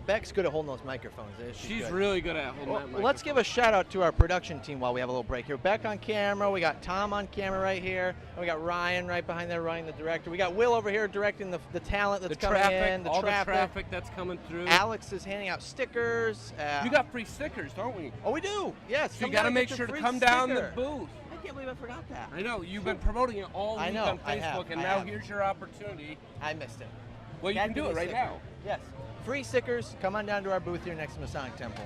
Beck's good at holding those microphones. She's good. really good at holding Well, that let's give a shout out to our production team while we have a little break here. Beck on camera, we got Tom on camera right here, and we got Ryan right behind there running the director. We got Will over here directing the talent that's the coming traffic, in, all the traffic that's coming through. Alex is handing out stickers. You got free stickers, don't we? Oh, we do. Yes. So you come got to down and make get sure your to free come down the sticker. booth. I can't believe I forgot that. I know you've been promoting it all I week know, on I have, Facebook, and I now have. here's your opportunity. I missed it. Well, you Gotta can give do me it a right sticker. now. Yes. Free stickers. Come on down to our booth here next to Masonic Temple.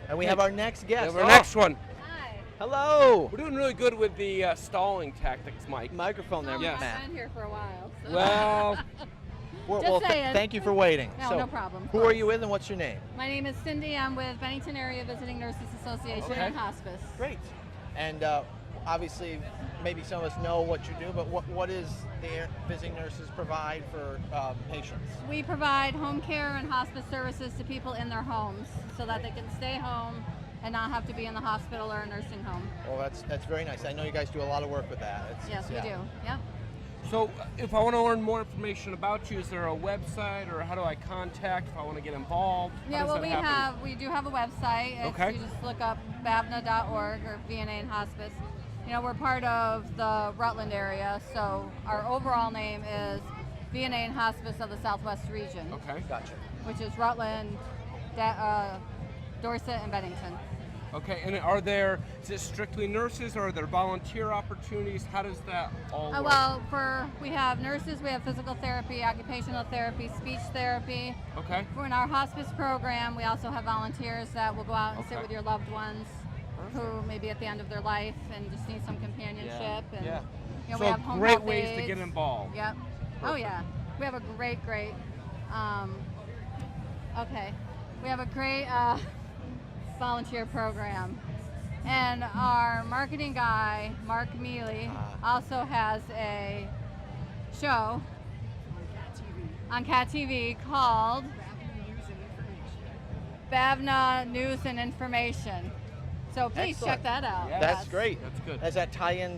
And we have our next guest. We have our next one. Hello. We're doing really good with the stalling tactics, Mike. Microphone there, Yes. Matt. I've been here for a while. So. Well, Just saying. Thank you for waiting. No, so, no problem. Who are you with and what's your name? My name is Cindy. I'm with Bennington Area Visiting Nurses Association Okay. and Hospice. Great. And obviously, maybe some of us know what you do, but what is the visiting nurses provide for patients? We provide home care and hospice services to people in their homes so that they can stay home and not have to be in the hospital or a nursing home. Well, that's very nice. I know you guys do a lot of work with that. Yes, we do. Yep. so if I want to learn more information about you, is there a website or how do I contact if I want to get involved? How Yeah, does well, that happen? we do have a website. It's, Okay. You just look up bavna.org or VNA and Hospice. You know, we're part of the Rutland area, so our overall name is VNA and Hospice of the Southwest region. Okay. Gotcha. Which is Rutland, Dorset, and Bennington. Okay, and is it strictly nurses or are there volunteer opportunities? How does that all work? Well, we have nurses, we have physical therapy, occupational therapy, speech therapy. Okay. For in our hospice program, we also have volunteers that will go out and sit Okay. with your loved ones who may be at the end of their life and just need some companionship. And, Yeah. You know, So we have home great health ways to aides. get involved. Yep. Oh yeah. We have a great, okay. We have a great volunteer program. And our marketing guy, Mark Mealy, also has a show on Cat TV called Bavna News and Information. So please check that out. Yes. That's great. That's good. Does that tie in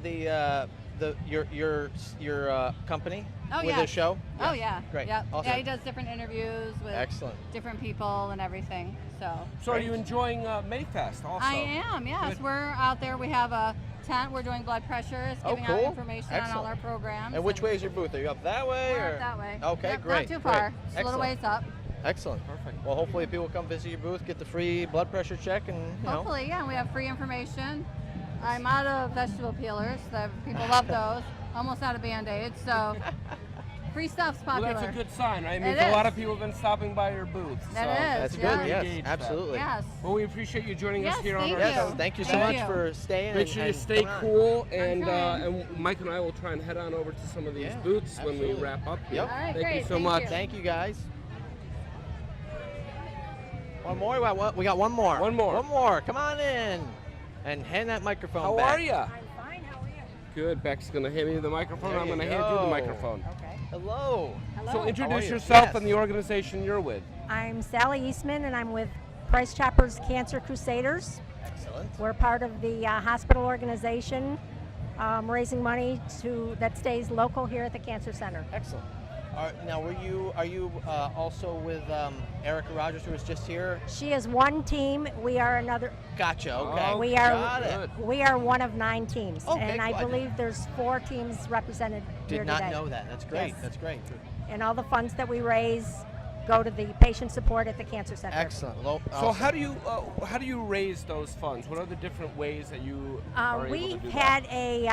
your company Oh, with yeah. the show? Oh yeah. Great. Yep. Awesome. Yeah, he does different interviews with Excellent. different people and everything. So are you enjoying Mayfest also? I am, yes. Good. We're out there. We have a tent. We're doing blood pressures, giving cool. out information on all Excellent. our programs. And which way is your booth? Are you up that way? We're or? up that way. Okay, Yep, great. Not too far. Great. Just a little ways up. Excellent. Perfect. Well, hopefully people come visit your booth, get the free blood pressure check, and you know. Hopefully, yeah. We have free information. I'm out of vegetable peelers. So people love those. Almost out of Band-Aids. So free stuff's Well, popular. that's a good sign, right? It means It a lot is. of people have been stopping by your booth. That so is, That's yeah. good. Yes, Engage that. absolutely. Yes. Well, we appreciate you joining us Yes, here on thank our Yes, show. thank you so Thank much you. for staying. Make sure you and stay coming on. cool, and trying. Mike and I will try and head on over to some of these Yeah, booths when we absolutely. wrap up here. Yep. All right, Thank you great. so Thank much. you. Thank you, guys. One more. We got one more. One more. One more. Come on in and hand that microphone How back. are you? I'm fine. How are you? Good. Beck's going to hand me the microphone. There I'm you going to hand you the go. microphone. Okay. Hello. Hello. So How are introduce you? yourself Yes. and the organization you're with. I'm Sally Eastman, and I'm with Price Choppers Cancer Crusaders. Excellent. We're part of the hospital organization, raising money that stays local here at the Cancer Center. Excellent. Now, are you also with Erica Rogers, who was just here? She is one team. We are another. Gotcha. Okay. Oh, We Got are it. we are one of 9 teams, Okay, and I cool. believe there's 4 teams represented here Did not today. know that. That's great. Yes. That's great. And all the funds that we raise go to the patient support at the Cancer Center. Excellent. Well, So how do you raise those funds? What are the different ways that you are able to We've do had a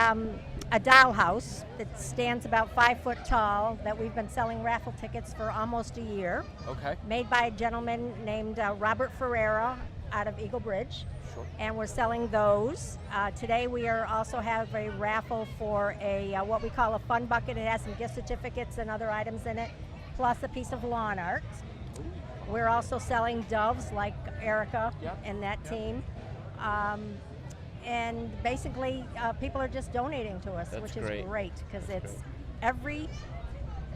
dollhouse that stands about 5 foot tall that we've been selling raffle tickets for almost a year, that? Okay. made by a gentleman named Robert Ferreira out of Eagle Bridge. Sure. And we're selling those. Today we also have a raffle for a what we call a fun bucket. It has some gift certificates and other items in it, plus a piece of lawn art. We're also selling doves like Erica Yep. and that team. And basically people are just donating to us, That's which is great. great because it's every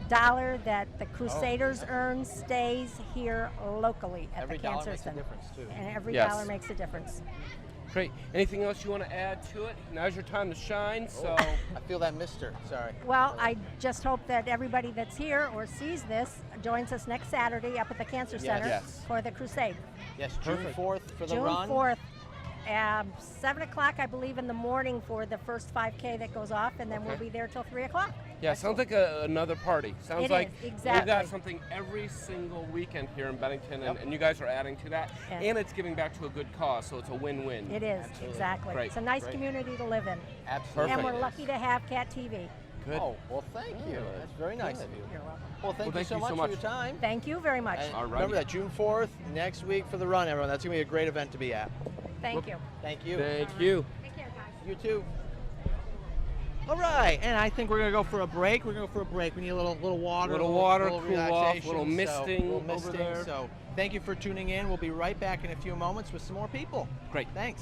dollar that the Crusaders earn stays here locally at Every the dollar Cancer makes a Center. difference, too. And every Yes. dollar makes a difference. Great. Anything else you want to add to it? Now's your time to shine. So I feel that mister. Sorry. Well, I just hope that everybody that's here or sees this joins us next Saturday up at the Cancer Center Yes. for the crusade. Yes, June Perfect. 4th for the June run. 4th, 7 o'clock, I believe, in the morning for the first 5K that goes off, and then we'll Okay. be there till 3 o'clock. yeah, sounds like another party. Sounds It like is, we've exactly. got something every single weekend here in Bennington, and you guys are adding to that, Yeah. and it's giving back to a good cause, so it's a win-win. It is, exactly. Great. It's a nice Great. community to live in. Absolutely. And we're It is. lucky to have Cat TV. Good. Oh, well, thank you. Good. That's very nice of you. You're welcome. Well, thank Well, you so much for your time. Thank you very much. And All righty. remember that June 4th, next week for the run, everyone. That's going to be a great event to be at. Thank you. Thank you. Thank you. Take care. You too. All right, and I think we're gonna go for a break. We need a little water, Little water, little cool off, relaxation, little misting little over there. So thank you for tuning in. We'll be right back in a few moments with some more people. Great. Thanks.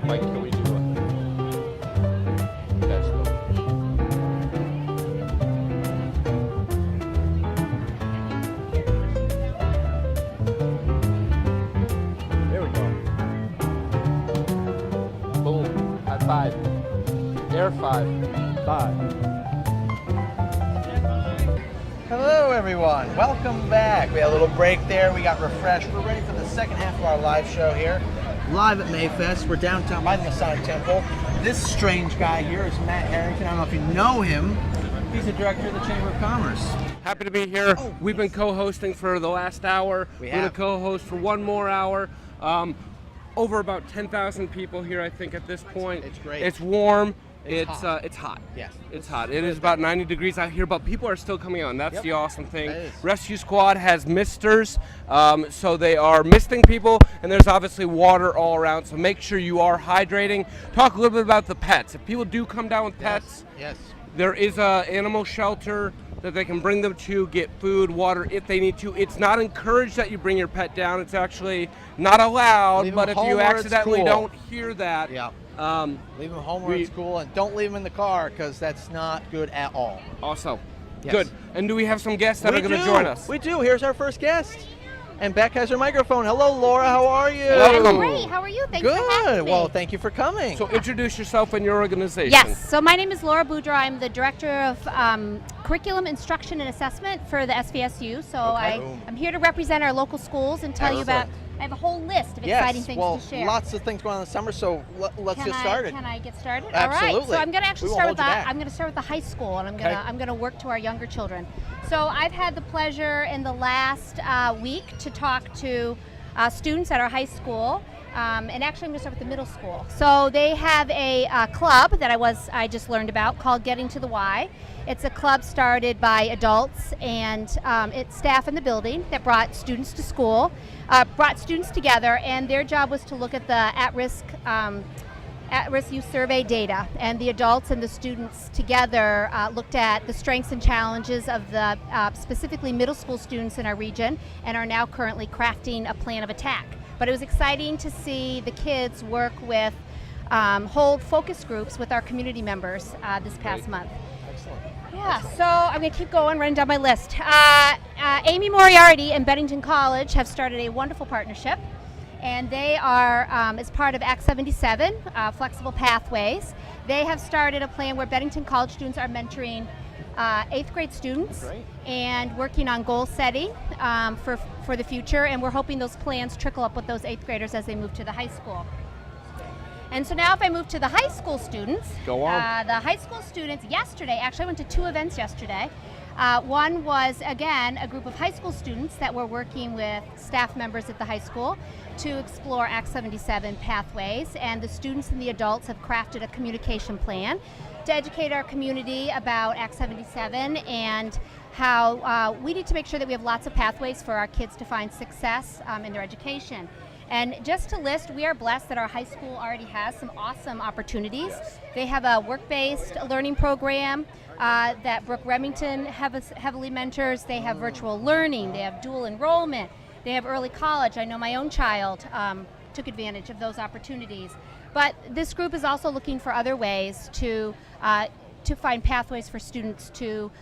Mike, can we do a that's the There we go. boom, high five. Air five. 5. Hello, everyone. Welcome back. We had a little break there. We got refreshed. We're ready for the second half of our live show here. Live at Mayfest. We're downtown by the Masonic Temple. This strange guy here is Matt Harrington. I don't know if you know him. He's the director of the Chamber of Commerce. Happy to be here. Oh, We've been co-hosting for the last hour. We We're going have. to co-host for one more hour. Over about 10,000 people here, I think, at this point. It's great. It's warm. It's hot. It's hot. Yes. It's hot. It is about 90 degrees out here, but people are still coming on. That's Yep. the awesome thing. That is. Rescue Squad has misters, so they are misting people, and there's obviously water all around, so make sure you are hydrating. Talk a little bit about the pets. If people do come down with pets, Yes. there is a animal shelter that they can bring them to, get food, water if they need to. It's not encouraged that you bring your pet down. It's actually not allowed, Leave 'em but if home you where it's accidentally cool. don't hear that, Yeah. um, Leave them home where it's cool, and don't leave them in the car because that's not good at all. also, Yes. good. And do we have some guests that We are going to do. join us? We do. Here's our first guest. And Beck has her microphone. Hello, Laura. How are you? Welcome. I'm great. How are you? Thanks for having Good. me. Well, thank you for coming. So introduce yourself and your organization. Yes. So my name is Laura Boudreau. I'm the director of curriculum instruction and assessment for the SVSU. So I'm here to represent our local schools and tell you about. Excellent. I have a whole list of Yes. exciting things Well, to share. lots of things going on in the summer, so let's get started. Can I get started? Absolutely. All right. So I'm going to actually We won't start with hold you back. I'm going to start with the high school, and Okay. I'm going to work to our younger children. So I've had the pleasure in the last week to talk to students at our high school. And actually, I'm going to start with the middle school. So they have a club that I just learned about called Getting to the Y. It's a club started by adults and it's staff in the building that brought students to school, brought students together, and their job was to look at the at-risk youth survey data. And the adults and the students together looked at the strengths and challenges of the specifically middle school students in our region, and are now currently crafting a plan of attack. But it was exciting to see the kids work with, hold focus groups with our community members this past month. Excellent. Yeah, so I'm going to keep going, running down my list. Amy Moriarty and Bennington College have started a wonderful partnership, and they are, as part of Act 77, Flexible Pathways, they have started a plan where Bennington College students are mentoring 8th grade students and working on goal setting for the future, and we're hoping those plans trickle up with those 8th graders as they move to the high school. And so now if I move to the high school students, Go on. the high school students yesterday, actually I went to 2 events yesterday. One was, again, a group of high school students that were working with staff members at the high school to explore Act 77 pathways, and the students and the adults have crafted a communication plan to educate our community about Act 77 and how we need to make sure that we have lots of pathways for our kids to find success in their education. And just to list, we are blessed that our high school already has some awesome opportunities. They have a work-based learning program that Brooke Remington heavily mentors. They have virtual learning. They have dual enrollment. They have early college. I know my own child took advantage of those opportunities. But this group is also looking for other ways to find pathways for students to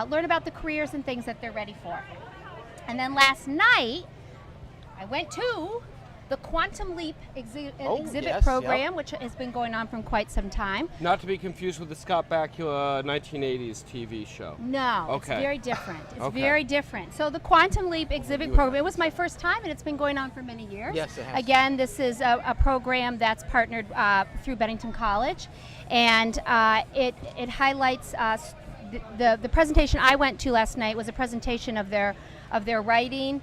learn about the careers and things that they're ready for. And then last night, I went to the Quantum Leap exhibit program, which has been going on for quite some time. Not to be confused with the Scott Bakula 1980s TV show. No, Okay. it's very different. It's Okay. very different. So the Quantum Leap exhibit program, it was my first time, and it's been going on for many years. Yes, it has. Again, this is a program that's partnered through Bennington College, and it highlights the presentation I went to last night was a presentation of their writing.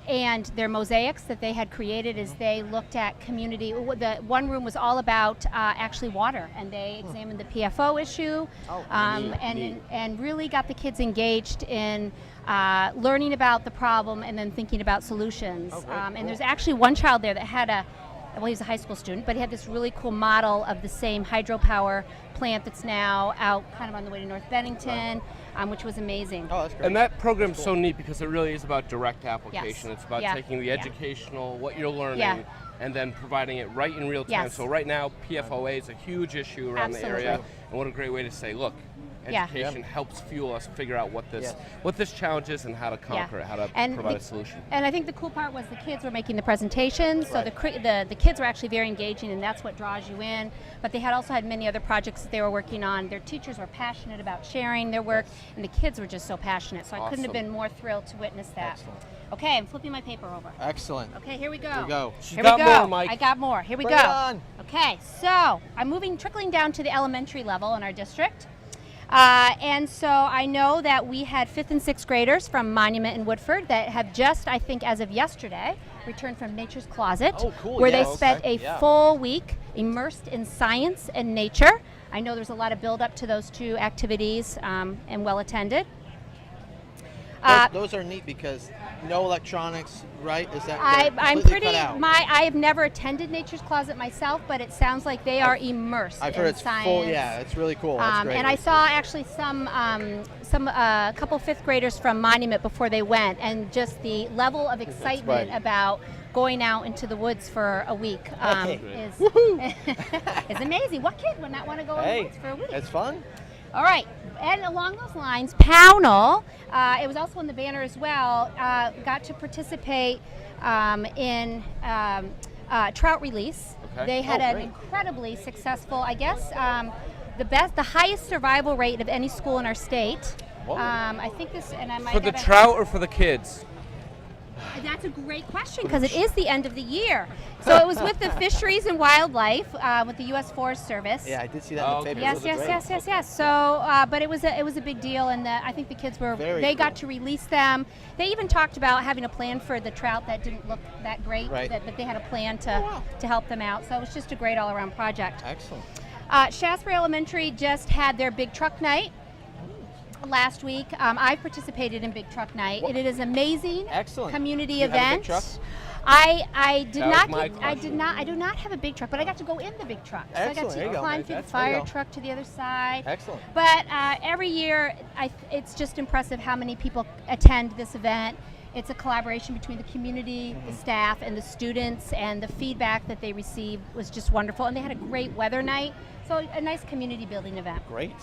and their mosaics that they had created is they looked at community. The one room was all about actually water, and they examined the PFO issue, and really got the kids engaged in learning about the problem and then thinking about solutions. And there's actually one child there that had well, he's a high school student, but he had this really cool model of the same hydropower plant that's now out kind of on the way to North Bennington, which was amazing. Oh, that's great. And that program's so neat because it really is about direct application. Yes. It's about taking the educational, what you're learning, and then providing it right in real time. Yes. So right now, PFOA is a huge issue around the area, and what a great way to say, look, education helps fuel us figure out what this challenge is and how to conquer it, how to provide a solution. And I think the cool part was the kids were making the presentations, so the kids were actually very engaging, and that's what draws you in. But they also had many other projects that they were working on. Their teachers were passionate about sharing their work, and the kids were just so passionate. So I couldn't have been more thrilled to witness that. Excellent. Okay, I'm flipping my paper over. Excellent. Okay, here we go. Here we go. Here we go. More, Mike. I got more. Here we Bring go. it on. Okay, so I'm trickling down to the elementary level in our district. And so I know that we had 5th and 6th graders from Monument and Woodford that have just, I think as of yesterday, returned from Nature's Closet, where they spent a full week immersed in science and nature. I know there's a lot of build up to those two activities and well attended. Those are neat because no electronics, right? Is that I'm pretty. I have never attended Nature's Closet myself, but it sounds like they are immersed. I've heard in it's science. full. Yeah, it's really cool. That's great. And I saw actually a couple 5th graders from Monument before they went, and just the level of excitement about going out into the woods for a week is amazing. What kid would not want to go in the woods for a week? It's fun. All right, and along those lines, Pownell, it was also on the banner as well, got to participate in trout release. They had an incredibly successful, I guess, the highest survival rate of any school in our state. I think this, and I might for the trout or for the kids? That's a great question because it is the end of the year. So it was with the Fisheries and Wildlife, with the U.S. Forest Service. Yeah, I did see that in the paper. Yes. So, but it was a big deal, and I think the kids were got to release them. They even talked about having a plan for the trout that didn't look that great, but they had a plan to help them out. So it was just a great all-around project. Excellent. Shaftesbury Elementary just had their big truck night last week. I participated in Big Truck Night. It is amazing. Excellent. Community event. Have a big truck? I do not have a big truck, but I got to go in the big truck. So I got to climb through the fire truck to the other side. Excellent. But every year, it's just impressive how many people attend this event. It's a collaboration between the community, the staff, and the students, and the feedback that they received was just wonderful. And they had a great weather night, so a nice community building event. Great.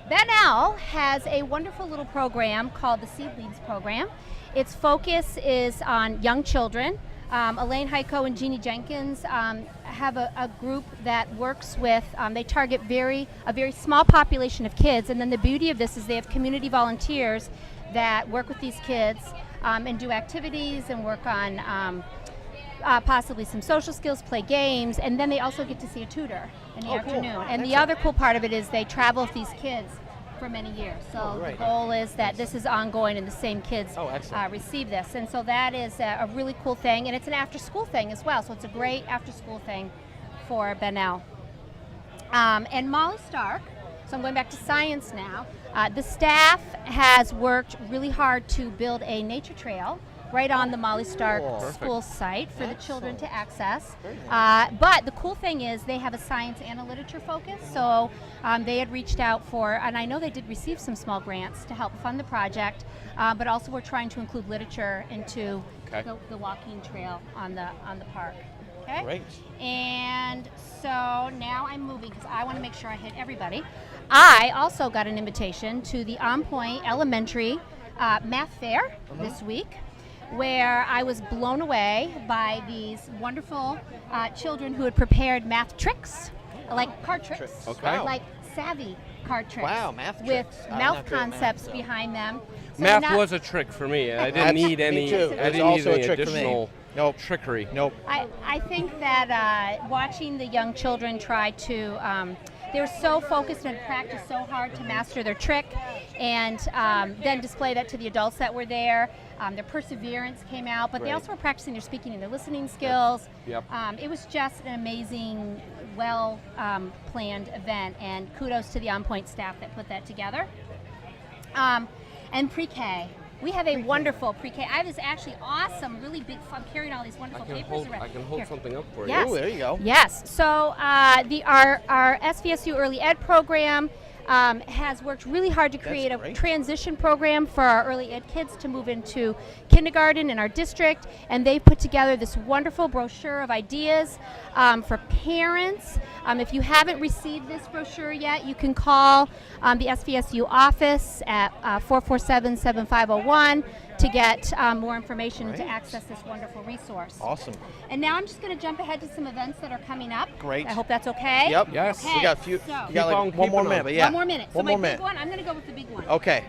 Bennell has a wonderful little program called the Seedlings Program. Its focus is on young children. Elaine Heiko and Jeannie Jenkins have a group that works with, they target a very small population of kids, and then the beauty of this is they have community volunteers that work with these kids and do activities and work on possibly some social skills, play games, and then they also get to see a tutor in the afternoon. Cool. And the other cool part of it is they travel with these kids for many years. So the goal is that this is ongoing and the same kids receive this. And so that is a really cool thing. And it's an after-school thing as well. So it's a great after-school thing for Bennell. And Molly Stark, so I'm going back to science now. The staff has worked really hard to build a nature trail right on the Molly Stark school site for the children to access. But the cool thing is they have a science and a literature focus, so they had reached out for, and I know they did receive some small grants to help fund the project, but also we're trying to include literature into the walking trail on the park. Okay? Great. And so now I'm moving because I want to make sure I hit everybody. I also got an invitation to the On Point Elementary Math Fair this week, where I was blown away by these wonderful children who had prepared math tricks, like card tricks, like savvy card tricks. Wow, math with tricks. math concepts behind them. So math was a trick for me. I didn't need any. I didn't need any additional trickery. Nope. I think that watching the young children try to They were so focused and practiced so hard to master their trick, and then display that to the adults that were there. Their perseverance came out, but they also were practicing their speaking and their listening skills. Yep. It was just an amazing, well planned event, and kudos to the On Point staff that put that together. And pre-K. We have a wonderful pre-K. I was actually awesome, really big fun carrying all these wonderful papers around. I can hold something up for you. Yes. Oh, there you go. Yes. So our SVSU Early Ed program has worked really hard to create a transition program for our early ed kids to move into kindergarten in our district, and they've put together this wonderful brochure of ideas for parents. If you haven't received this brochure yet, you can call the SVSU office at 447-7501 to get more information and to access this wonderful resource. Awesome. And now I'm just going to jump ahead to some events that are coming up. Great. I hope that's okay. Yep. Yes. Okay. We got a few. So, You got like one more minute, but yeah. One more minute. So One my more big minute. one, I'm going to go with the big one. Okay.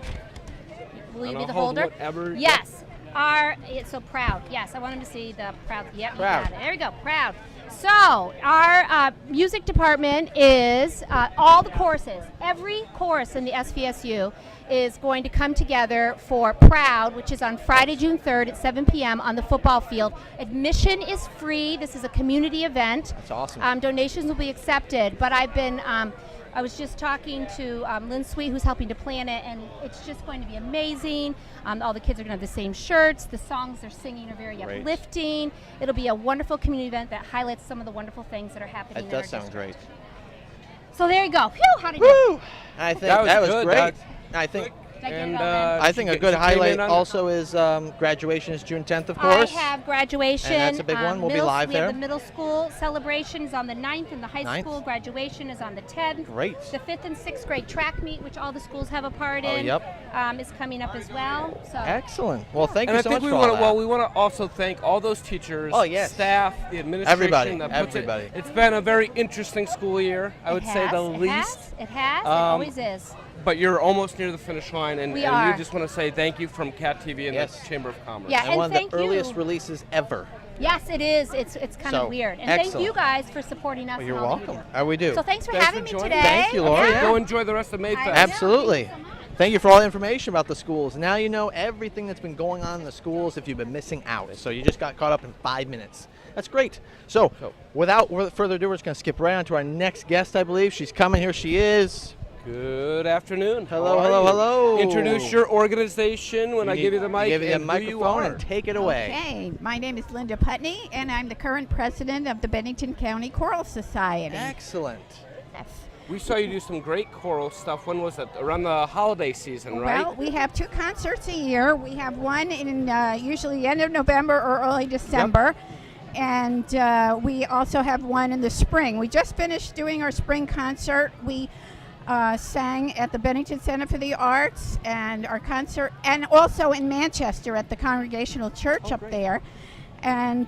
Will you And be I'll the hold holder? whatever- Yes. So proud. Yes, I want him to see the proud. Yep. you Proud. got it. There we go. Proud. So our music department is all the courses. Every course in the SVSU is going to come together for Proud, which is on Friday, June 3rd at 7 p.m. on the football field. Admission is free. This is a community event. That's awesome. Donations will be accepted, but I was just talking to Lynn Sweet, who's helping to plan it, and it's just going to be amazing. All the kids are going to have the same shirts. The songs they're singing are very uplifting. It'll be a wonderful community event that highlights some of the wonderful things that are happening That in our does sound district. great. So there you go. Phew, how did you do? I think That was was good. great. I think. And I think a good highlight also is graduation is June 10th, of course. I have graduation. And that's a big one. We'll be live we there. have the middle school celebration is on the 9th, and the high 9th. school graduation is on the 10th. Great. The 5th and 6th grade track meet, which all the schools have a part Oh, in, yep. is coming up as well. So Excellent. Well, thank And you I so think much we for all want that. to. Well, we want to also thank all those teachers, staff, the administration. Everybody, that puts everybody. It's been a very interesting school year, I would say the it least. It has. It always is. But you're almost near the finish line, and, We and are. we just want to say thank you from Cat TV and Yes. the Chamber of Commerce. Yeah, and and one of thank the earliest you. releases ever. Yes, it is. It's kind So, of weird. And excellent. thank you guys for supporting us. Well, and you're all that you welcome. We do. do. So thanks for Thanks having for me joining. today. Thank you, Laura. Go enjoy the rest of Mayfest. Absolutely. Thank you for all the information about the schools. Now you know everything that's been going on in the schools if you've been missing out. So you just got caught up in 5 minutes. That's great. So without further ado, we're just going to skip right on to our next guest, I believe. She's coming. Here she is. Good afternoon. Hello, How are hello, you? hello. Introduce your organization when I give you the mic. Give you the and who you microphone are. and take it away. Okay, my name is Linda Putney, and I'm the current president of the Bennington County Choral Society. Excellent. Yes. We saw you do some great choral stuff. When was it? Around the holiday season, right? Well, we have 2 concerts a year. We have one in usually end of November or early December. And we also have one in the spring. We just finished doing our spring concert. We sang at the Bennington Center for the Arts, and our concert, and also in Manchester at the Congregational Church up there. And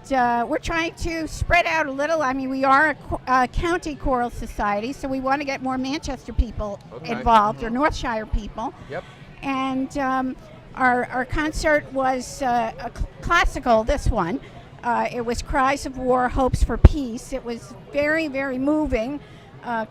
we're trying to spread out a little. I mean, we are a county choral society, so we want to get more Manchester people involved, or Northshire people. Yep. And our concert was a classical, this one. It was Cries of War, Hopes for Peace. It was very, very moving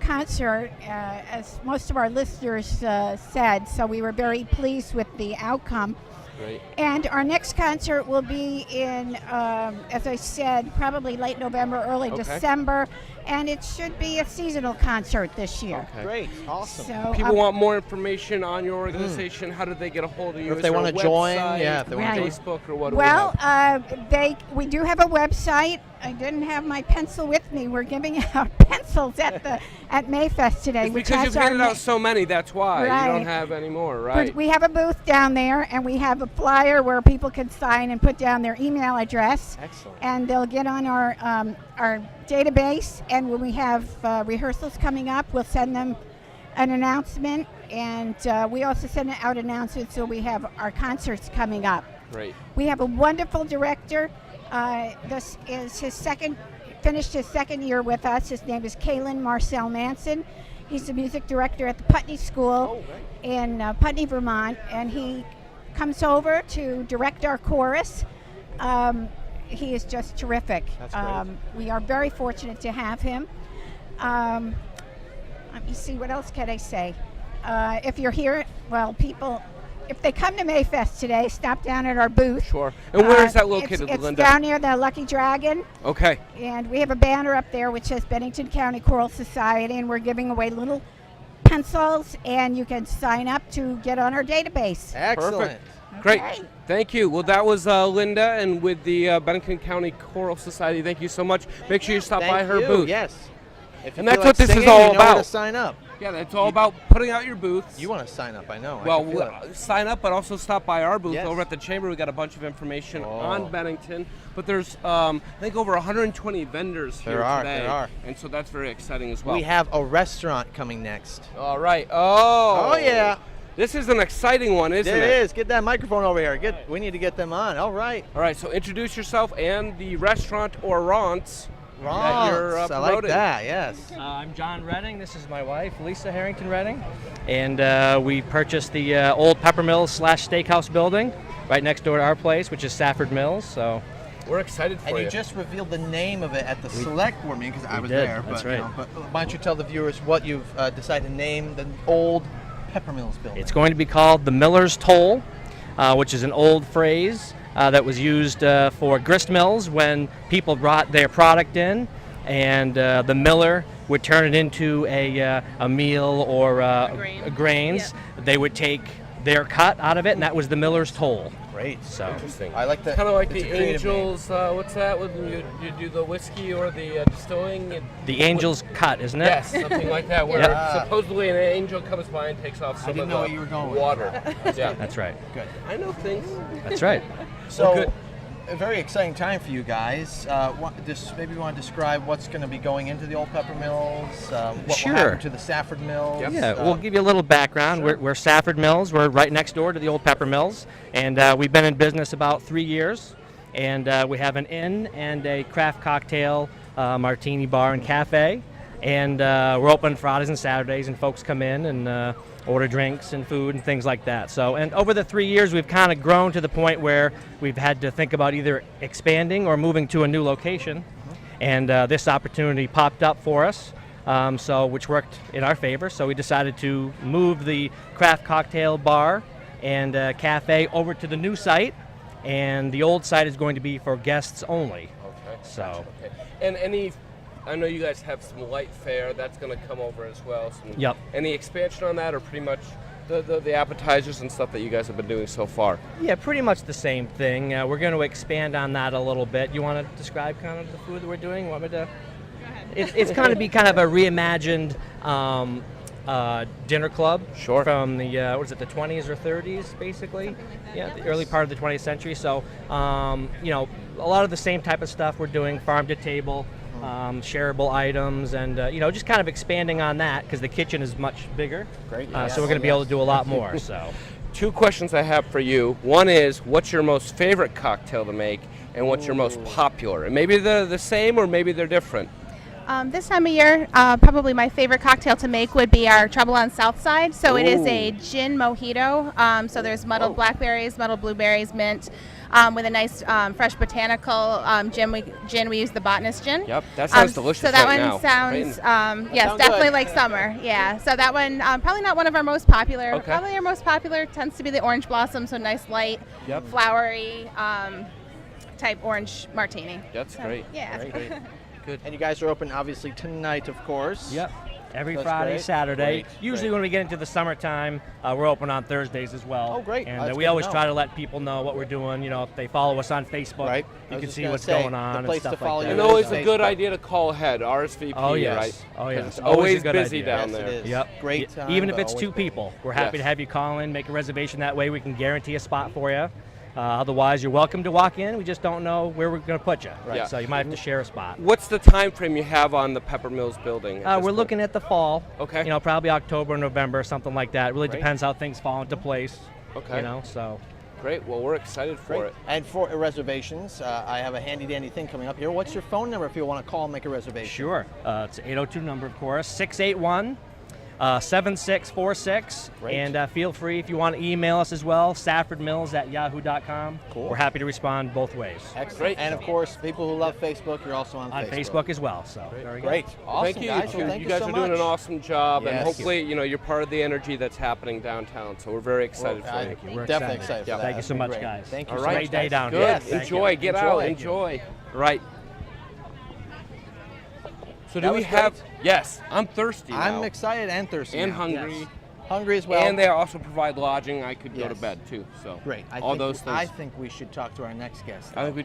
concert, as most of our listeners said, so we were very pleased with the outcome. Great. And our next concert will be in, as I said, probably late November, early December, and it should be a seasonal concert this year. Okay. Great. Awesome. So, People want more information on your organization. How do they get a hold of you? Or if Is they there wanna a join, website, yeah, if they wanna join. Facebook or what? Well, do we have? we do have a website. I didn't have my pencil with me. We're giving out pencils at Mayfest today. It's which because has you've handed our out so many. That's why Right. you don't have any more, right? We have a booth down there, and we have a flyer where people can sign and put down their email address. Excellent. And they'll get on our database, and when we have rehearsals coming up, we'll send them an announcement, and we also send out announcements so we have our concerts coming up. Great. We have a wonderful director. This is finished his second year with us. His name is Kalen Marcel Manson. He's the music director at the Putney School in Putney, Vermont, and he comes over to direct our chorus. He is just terrific. That's great. We are very fortunate to have him. Let me see, what else can I say? If you're here, well, people, if they come to Mayfest today, stop down at our booth. Sure. And where is that located, it's Linda? down near the Lucky Dragon. Okay. And we have a banner up there which says Bennington County Choral Society, and we're giving away little pencils, and you can sign up to get on our database. Excellent. Perfect. Great. Thank you. Well, that was Linda, and with the Bennington County Choral Society. Thank you so much. Make sure you stop by her booth. Yes. If you And that's feel what like this is singing, all you know where about. to sign up. Yeah, it's all about putting out your booths. You want to sign up, I know. I Well, can feel it. sign up, but also stop by our booth Yes. over at the Chamber. We got a bunch of information Oh. on Bennington, but there's I think over 120 vendors here There are, today, there are. and so that's very exciting as well. We have a restaurant coming next. All right. Oh. Oh, yeah. This is an exciting one, isn't it? It is. Get that microphone over here. We need to get them on. All right. All right. So introduce yourself and the restaurant or rants. Rants. You're, I like promoting. that. Yes. I'm John Redding. This is my wife, Lisa Harrington Redding. And we purchased the old Pepper Mills / Steakhouse building right next door to our place, which is Safford Mills. So we're excited for And you. you just revealed the name of it at the select board meeting because I was did. there. That's but, right. You know, but why don't you tell the viewers what you've decided to name the old Pepper Mills building? it's going to be called the Miller's Toll, which is an old phrase that was used for grist mills when people brought their product in, and the miller would turn it into a meal or grains. They would take their cut out of it, and that was the Miller's Toll. Great. So Interesting. I like that. Kind of like it's the a creative name. Angels. What's that? When you do the whiskey or the distilling? the Angel's Cut, isn't it? Yes, something like that. Where Yep. supposedly an angel comes by and takes off some didn't of know the what you were going with. water. Yeah, That's right. Good. I know things. That's right. So, good. a very exciting time for you guys. Maybe you want to describe what's going to be going into the old Pepper Mills, what Sure. will happen to the Safford Mills. Yeah, we'll give you a little background. We're Safford Mills. We're right next door to the old Pepper Mills, and we've been in business about 3 years. And we have an inn and a craft cocktail martini bar and cafe. And we're open Fridays and Saturdays, and folks come in and order drinks and food and things like that. So, and over the 3 years, we've kind of grown to the point where we've had to think about either expanding or moving to a new location. And this opportunity popped up for us, which worked in our favor. So we decided to move the craft cocktail bar and cafe over to the new site. And the old site is going to be for guests only. Okay. So. Okay. And I know you guys have some light fare that's going to come over as well. Yep. Any expansion on that, or pretty much the appetizers and stuff that you guys have been doing so far? Yeah, pretty much the same thing. We're going to expand on that a little bit. You want to describe kind of the food that we're doing? Want me to? It's going to be kind of a reimagined dinner club. Sure. From the what is it, the 20s or 30s, basically? The early part of the 20th century. So, a lot of the same type of stuff we're doing, farm to table. Shareable items, and just kind of expanding on that because the kitchen is much bigger. Great. So we're going to be able to do a lot more. So, 2 questions I have for you. One is, what's your most favorite cocktail to make, and what's your most popular? And maybe they're the same, or maybe they're different. This time of year, probably my favorite cocktail to make would be our Trouble on Southside. So it is a gin mojito. So there's muddled blackberries, muddled blueberries, mint. With a nice fresh botanical gin. We use the Botanist gin. Yep, that sounds delicious. So that right one now. sounds, yes, sounds definitely good. like summer. Yeah. So that one probably not one of our most popular. Okay. Probably our most popular tends to be the orange blossom. So nice light, Yep. flowery type orange martini. That's great. Yeah. Great. Good. And you guys are open, obviously, tonight, of course. Yep. Every That's Friday, great. Saturday. Great, Usually great. when we get into the summertime, we're open on Thursdays as well. Oh, great. And That's we good to always know. try to let people know what we're doing. If they follow us on Facebook, Right. I you was can just see gonna what's say, going the on place and stuff to follow like you that. And always a Facebook. good idea to call ahead, RSVP, Oh, yes. right? Oh, 'Cause yes. It's Always a always good busy idea. down Yes, there. it is. Yep. Great time, Even if but it's always 2 busy. people, we're happy Yes. to have you call in, make a reservation that way. We can guarantee a spot for you. Otherwise, you're welcome to walk in. We just don't know where we're going to put you. Right. Yeah. So you might have to share a spot. What's the time frame you have on the Pepper Mills building? at this We're point? looking at the fall. Okay. Probably October, November, something like that. It really Great. depends how things fall into place. Okay. So. Great. Well, we're excited for Great. it. And for reservations, I have a handy dandy thing coming up here. What's your phone number if you want to call and make a reservation? Sure. It's 802 number, of course, 681 7646. Great. And feel free if you want to email us as well, saffordmills@yahoo.com. Cool. We're happy to respond both ways. Excellent. Great. And of course, people who love Facebook, you're also on Facebook as well. So Great. very Great. good. Awesome, Thank you. guys. Well, You guys so are doing much. an awesome job, and Yes. hopefully, you're part of the energy that's happening downtown. So we're very excited for you. We're definitely excited. excited for Yeah. that. Thank you so That'd be much, great. guys. Thank you All so right. much, Great day guys. down Good. here. Thank Enjoy. you. Get Enjoy. out. Thank you. Enjoy. Right. So That do we was have? great. Yes, I'm thirsty. I'm now. excited and thirsty. and now. hungry. Yes. Hungry as well. And they also provide lodging. I could go to Yes. bed too. So Great. all those things. I think we should talk to our next guest. I think we.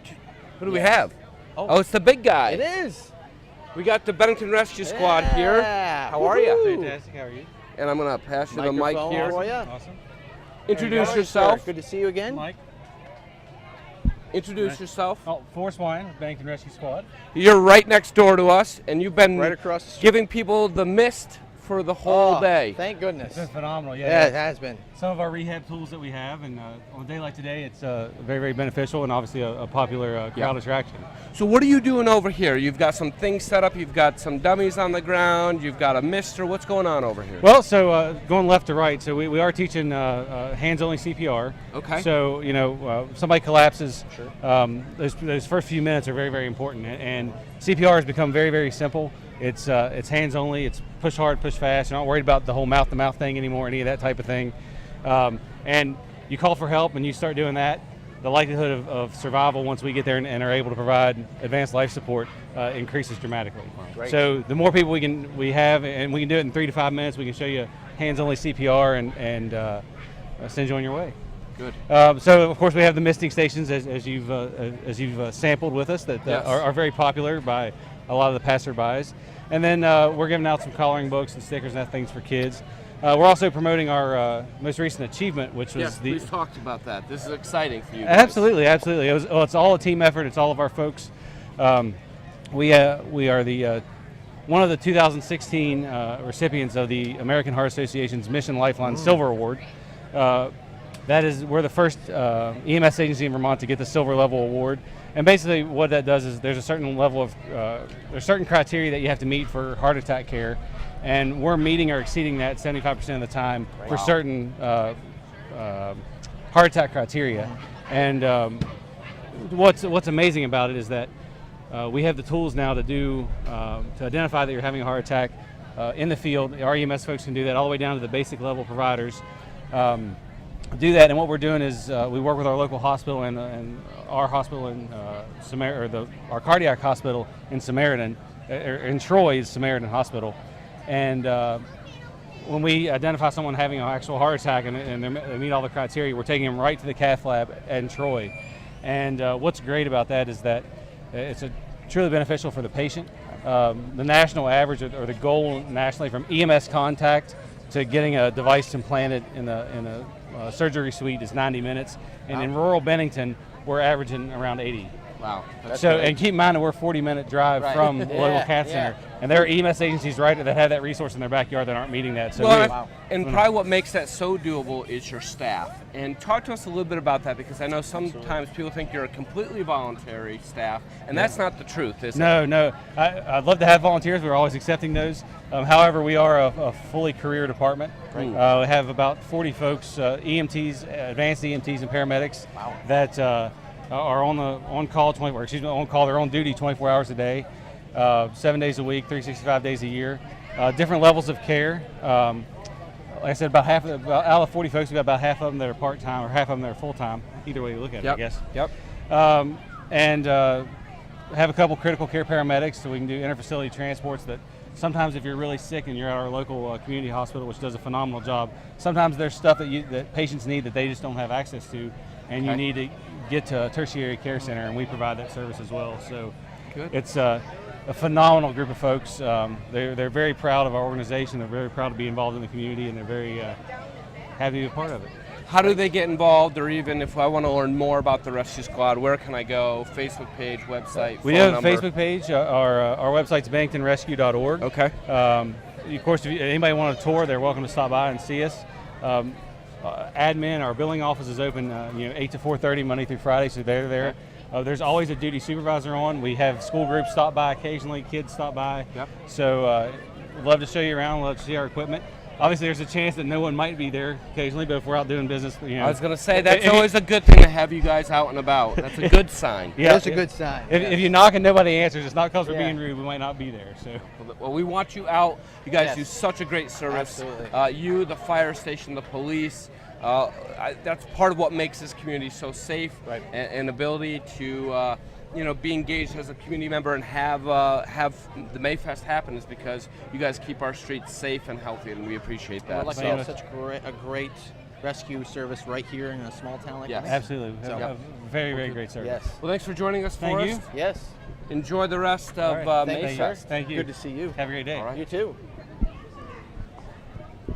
What do we Yes. have? Oh. it's the big guy. It is. We got the Bennington Rescue Squad here. Yeah. How are you? Woo-hoo. Fantastic. How are you? And I'm gonna pass you the mic Microphone here. for you. Awesome. Introduce How are you, yourself. sir? Good to see you again. Mike. Introduce yourself. Oh, Forrest Wine, Bennington Rescue Squad. You're right next door to us, and you've been Right across the street. giving people the mist for the whole Oh, day. Thank goodness. It's been phenomenal. Yeah, it has been. Some of our rehab tools that we have, and on a day like today, it's very, very beneficial and obviously a popular crowd attraction. So what are you doing over here? You've got some things set up. You've got some dummies on the ground. You've got a mister. What's going on over here? Well, so going left to right, so we are teaching hands-only CPR. Okay. So, somebody collapses, those first few minutes are very, very important. And CPR has become very, very simple. It's hands-only. It's push hard, push fast. You're not worried about the whole mouth-to-mouth thing anymore, any of that type of thing. And you call for help and you start doing that, the likelihood of survival once we get there and are able to provide advanced life support increases dramatically. Great. So the more people we have, and we can do it in 3 to 5 minutes, we can show you hands-only CPR and send you on your way. Good. So of course we have the misting stations as you've sampled with us that Yes. are very popular by a lot of the passerbys. And then we're giving out some coloring books and stickers and things for kids. We're also promoting our most recent achievement, which was Yes, please talk about that. This is exciting for you guys. Absolutely. It's all a team effort. It's all of our folks. We are the one of the 2016 recipients of the American Heart Association's Mission Lifeline Silver Award. We're the first EMS agency in Vermont to get the silver level award. And basically what that does is there's a certain level of, there's certain criteria that you have to meet for heart attack care. And we're meeting or exceeding that 75% of the time for certain heart attack criteria. And what's amazing about it is that we have the tools now to identify that you're having a heart attack in the field. Our EMS folks can do that all the way down to the basic level providers. Do that, and what we're doing is we work with our local hospital and our hospital in our cardiac hospital in Samaritan, in Troy's Samaritan Hospital, and when we identify someone having an actual heart attack and they meet all the criteria, we're taking them right to the cath lab in Troy. And what's great about that is that it's truly beneficial for the patient. The national average or the goal nationally from EMS contact to getting a device implanted in a surgery suite is 90 minutes, and in rural Bennington, we're averaging around 80. Wow. And keep in mind that we're a 40-minute drive from the local cath center, and there are EMS agencies that have that resource in their backyard that aren't meeting that. So probably what makes that so doable is your staff. And talk to us a little bit about that, because I know sometimes people think you're a completely voluntary staff, and that's not the truth, is it? No. I'd love to have volunteers. We're always accepting those. However, we are a fully career department. We have about 40 folks, EMTs, advanced EMTs, and paramedics that are on call. They're on duty 24 hours a day, 7 days a week, 365 days a year. Different levels of care. Like I said, out of the 40 folks, we've got about half of them that are part-time or half of them that are full-time. Either way you look at it, I guess. Yep. And have a couple critical care paramedics, so we can do interfacility transports that sometimes if you're really sick and you're at our local community hospital, which does a phenomenal job, sometimes there's stuff that patients need that they just don't have access to, and you need to get to a tertiary care center, and we provide that service as well. So it's a phenomenal group of folks. They're very proud of our organization. They're very proud to be involved in the community, and they're very happy to be a part of it. How do they get involved, or even if I want to learn more about the Rescue Squad, where can I go? Facebook page, website, We have a Facebook page. Our website's benningtonrescue.org. Okay. Of course, if anybody want a tour, they're welcome to stop by and see us. Admin, our billing office is open 8 to 4:30 Monday through Friday, so they're there. There's always a duty supervisor on. We have school groups stop by occasionally, kids stop by. Yep. So We'd love to show you around. Love to see our equipment. Obviously, there's a chance that no one might be there occasionally, but if we're out doing business, you know. I was going to say, that's always a good thing to have you guys out and about. That's a good sign. Yeah, That's a good sign. If you knock and nobody answers, it's not because we're being rude. We might not be there. So. Well, we want you out. You guys Yes. do such a great service. Absolutely. You, the fire station, the police. That's part of what makes this community so safe, and ability to be engaged as a community member and have the Mayfest happen is because you guys keep our streets safe and healthy, and we appreciate that. We're lucky to have such a great rescue service right here in a small town like this. Absolutely. Very, very great service. Yes. Well, thanks for joining us, Thank Forrest. you. Yes. Enjoy the rest of Mayfest. Thank you. Good to see you. Have a great day. All right. You too.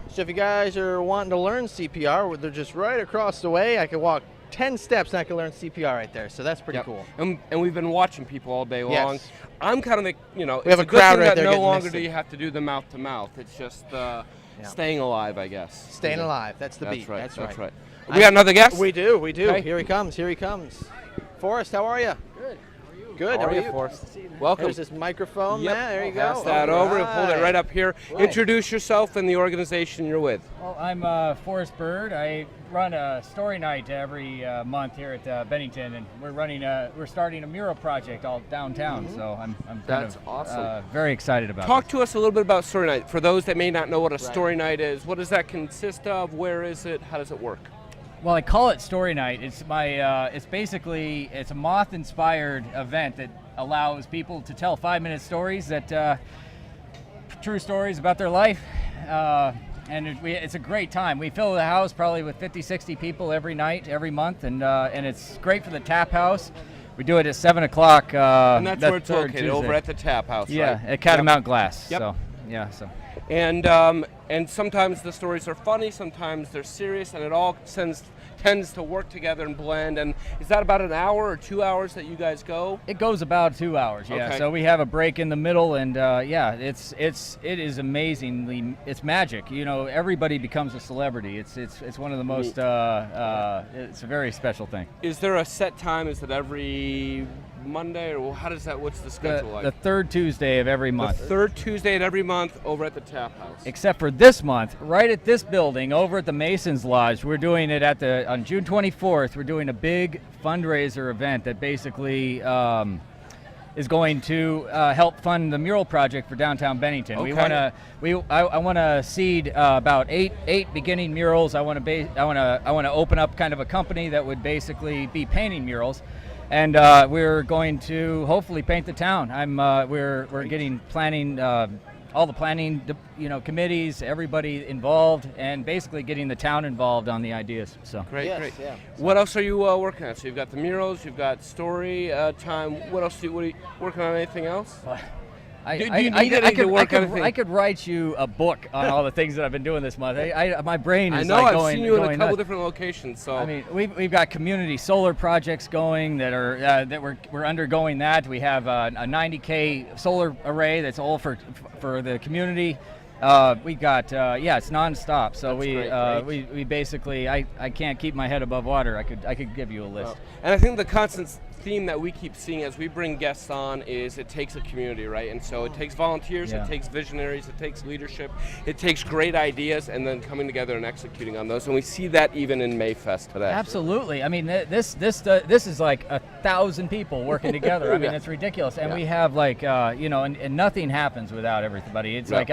So if you guys are wanting to learn CPR, they're just right across the way. I could walk 10 steps and I could learn CPR right there. So that's pretty cool. And we've been watching people all day long. Yes. I'm kind of, We it's have a a good crowd thing right that there no getting longer misty. do you have to do the mouth to mouth. It's just staying alive, I guess. Staying alive. That's the That's beat. right. That's That's right. right. We got another guest? We do. We do. Okay. Here he comes. Here he comes. Forrest, how are you? Good. Good. How are you, Forrest? Welcome. There's this microphone, Yep. Matt. There you go. Pass that over and hold it right up here. Right. Introduce yourself and the organization you're with. Well, I'm Forrest Bird. I run a story night every month here at Bennington, and we're starting a mural project all downtown. So I'm That's awesome. Very excited about Talk to us a little bit about Story Night. For those that may not know what a Story Night is, what does that consist of? Where is it? How does it work? Well, I call it Story Night. It's it's a moth-inspired event that allows people to tell 5-minute stories true stories about their life. And it's a great time. We fill the house probably with 50, 60 people every night, every month, and it's great for the tap house. We do it at 7 o'clock. And that's where it's third located, Tuesday. over at the tap house, Yeah, right? at Catamount Glass. Yep. So, yeah. So. And sometimes the stories are funny, sometimes they're serious, and it all tends to work together and blend. And is that about an hour or 2 hours that you guys go? It goes about 2 hours, yeah. Okay. So we have a break in the middle, and it is amazingly, it's magic. You know, everybody becomes a celebrity. It's one of the most it's a very special thing. Is there a set time? Is it every Monday, or how does that? What's the schedule like? The third Tuesday of every month. The third Tuesday of every month over at the tap house. Except for this month, right at this building, over at the Masons Lodge, we're doing it on June 24th. We're doing a big fundraiser event that basically is going to help fund the mural project for downtown Bennington. Okay. I want to seed about eight beginning murals. I want to open up kind of a company that would basically be painting murals. And we're going to hopefully paint the town. We're planning all the planning, committees, everybody involved, and basically getting the town involved on the ideas. So Great. Yeah. What else are you working on? So you've got the murals, you've got story time. What else? What are you working on? Anything else? I could write you a book on all the things that I've been doing this month. My brain is I've going. seen you in a going couple nuts. different locations. So I mean, we've got community solar projects going that are that we're undergoing that. We have a 90K solar array that's all for the community. We got it's nonstop. So we basically I can't keep my head above water. I could give you a list. And I think the constant theme that we keep seeing as we bring guests on is it takes a community, right? And so it takes volunteers, it takes visionaries, it takes leadership, it takes great ideas, and then coming together and executing on those. And we see that even in Mayfest today. Absolutely. I mean, this is like 1,000 people working together. I mean, it's ridiculous. And we have and nothing happens without everybody. It's like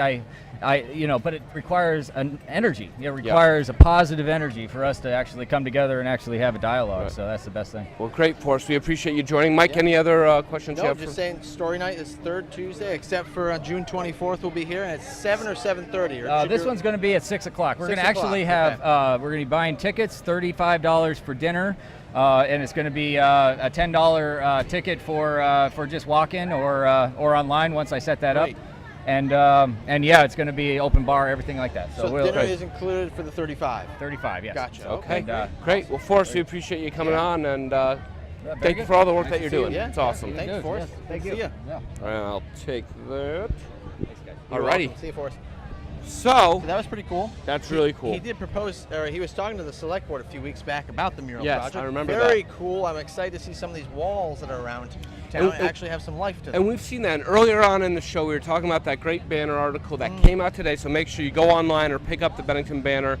but it requires an energy. It requires a positive energy for us to actually come together and actually have a dialogue. Right. So that's the best thing. Well, great, Forrest. We appreciate you joining. Mike, any other questions you No, have? just saying Story Night is third Tuesday, except for June 24th we'll be here, and it's 7 or 7:30. This one's going to be at 6 o'clock. We're going to actually have, we're going to be buying tickets, $35 for dinner. And it's going to be a $10 ticket for just walk-in or online once I set that up. And it's going to be open bar, everything like that. So dinner is included for the 35. 35, yes. Gotcha. Okay, great. Well, Forrest, we appreciate you coming on, and thank you for all the work that you're doing. Yeah. It's awesome. Thanks, Forrest. Thank you. See ya. All right, I'll take that. You're Alrighty. welcome. See you, Forrest. So that was pretty cool. That's really cool. He did propose, or he was talking to the select board a few weeks back about the mural project. Yes, I remember Very that. cool. I'm excited to see some of these walls that are around. town and actually have some life to them. And we've seen that. And earlier on in the show, we were talking about that great banner article that came out today. So make sure you go online or pick up the Bennington banner.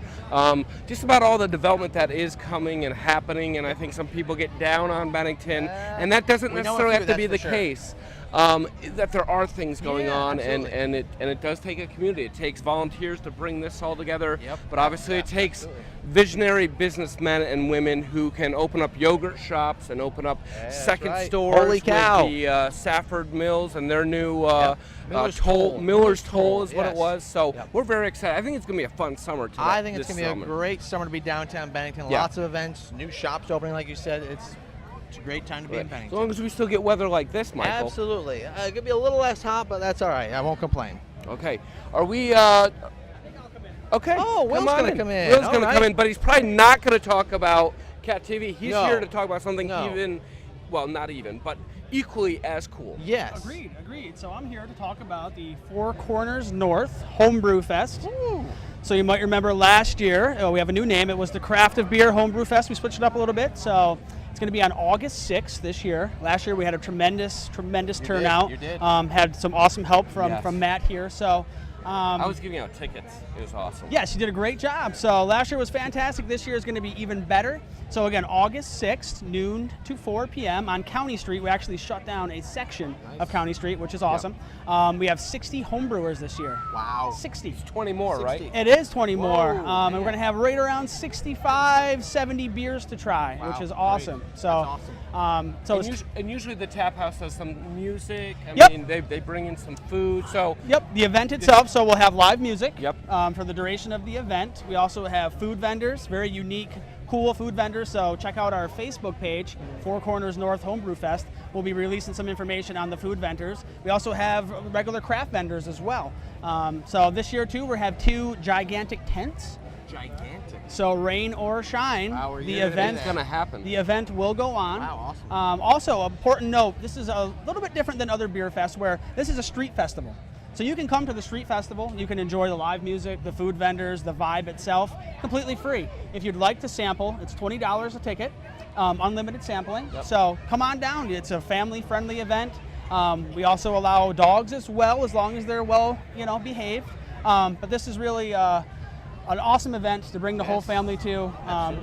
Just about all the development that is coming and happening. And I think some people get down on Bennington, and that doesn't necessarily have to be the case. That there are things going on, and it does take a community. It takes volunteers to bring this all together. But obviously, it takes visionary businessmen and women who can open up yogurt shops and open up second stores. Holy cow. With the Safford Mills and their new Miller's Toll is what it yes. was. So we're very excited. I think it's going to be a fun summer. I think it's going to be a great summer to be downtown Bennington. Lots of events, new shops opening, like you said. It's a great time to be in Bennington. As long as we still get weather like this, Michael. Absolutely. It could be a little less hot, but that's all right. I won't complain. Okay. Are we... Okay. Oh, Will's going to come in. Will's going to come in, but he's probably not going to talk about Cat TV. He's here to talk about something even, well, not even, but equally as cool. Yes. Agreed. So I'm here to talk about the Four Corners North Homebrew Fest. So you might remember last year, we have a new name. It was the Craft of Beer Homebrew Fest. We switched it up a little bit. So it's going to be on August 6th this year. Last year we had a tremendous turnout. You did. Had some awesome help from Matt here. So I was giving out tickets. It was awesome. Yes, you did a great job. So last year was fantastic. This year is going to be even better. So again, August 6th, noon to 4 p.m. on County Street. We actually shut down a section of County Street, which is awesome. We have 60 homebrewers this year. Wow. 60. It's 20 more, 60. right? It is 20 more. And we're going to have right around 65, 70 beers to try, which is awesome. Great. So, and usually the tap house does some music. I Yep. mean, they bring in some food. So the event itself. So we'll have live music. For the duration of the event. We also have food vendors, very unique, cool food vendors. So check out our Facebook page, Four Corners North Homebrew Fest. We'll be releasing some information on the food vendors. We also have regular craft vendors as well. So this year too, we have 2 gigantic tents. Gigantic. So rain or shine, the event going to happen. The event will go on. Wow, awesome. Also, important note: this is a little bit different than other beer fests, where this is a street festival. So you can come to the street festival. You can enjoy the live music, the food vendors, the vibe itself, completely free. If you'd like to sample, it's $20 a ticket, unlimited sampling. So come on down. It's a family-friendly event. We also allow dogs as well, as long as they're well, behaved. But this is really an awesome event to bring the whole family to,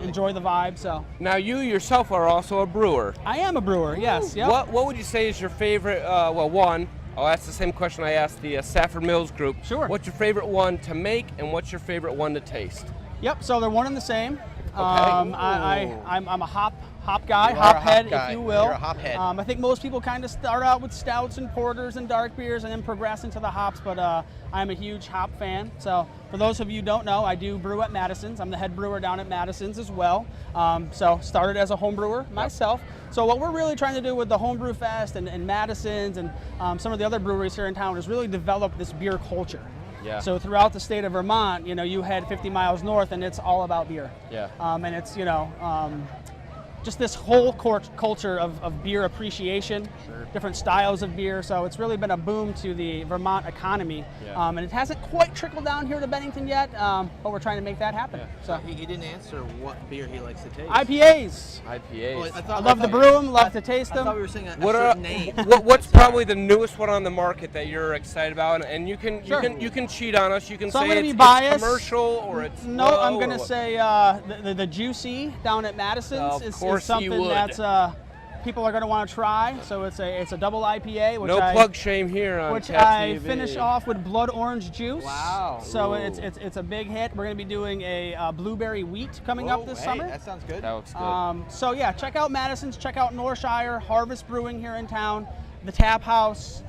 enjoy the vibe. So now you yourself are also a brewer. I am a brewer. Yes. Yep. What would you say is your favorite? One. I'll ask the same question I asked the Safford Mills group. Sure. What's your favorite one to make, and what's your favorite one to taste? Yep. So they're one and the same. Okay. I'm a hop guy, hop head, if you will. You're a hop head. I think most people kind of start out with stouts and porters and dark beers and then progress into the hops, but I'm a huge hop fan. So for those of you who don't know, I do brew at Madison's. I'm the head brewer down at Madison's as well. So started as a home brewer myself. So what we're really trying to do with the Homebrew Fest and Madison's and some of the other breweries here in town is really develop this beer culture. Yeah. So throughout the state of Vermont, you head 50 miles north and it's all about beer. Yeah. And it's, just this whole culture of beer appreciation, different styles of beer. So it's really been a boom to the Vermont economy. Yeah. And it hasn't quite trickled down here to Bennington yet, but we're trying to make that happen. Yeah. So he didn't answer what beer he likes to taste. IPAs. IPAs. I love to brew them, love to taste them. I thought we were saying a What certain name. What's probably the newest one on the market that you're excited about? And you can you can cheat on us. You can So I'm say gonna be it's biased. commercial or it's No, low I'm or going to what? say the Juicy down at Madison's Of is course you something would. that's people are going to want to try. So it's a double IPA, which No plug shame here on which Cat I TV. finish off with blood orange juice. Wow. So Ooh. it's a big hit. We're going to be doing a blueberry wheat coming up this summer. That sounds good. That looks good. So yeah, check out Madison's, check out Northshire, Harvest Brewing here in town, the Tap House.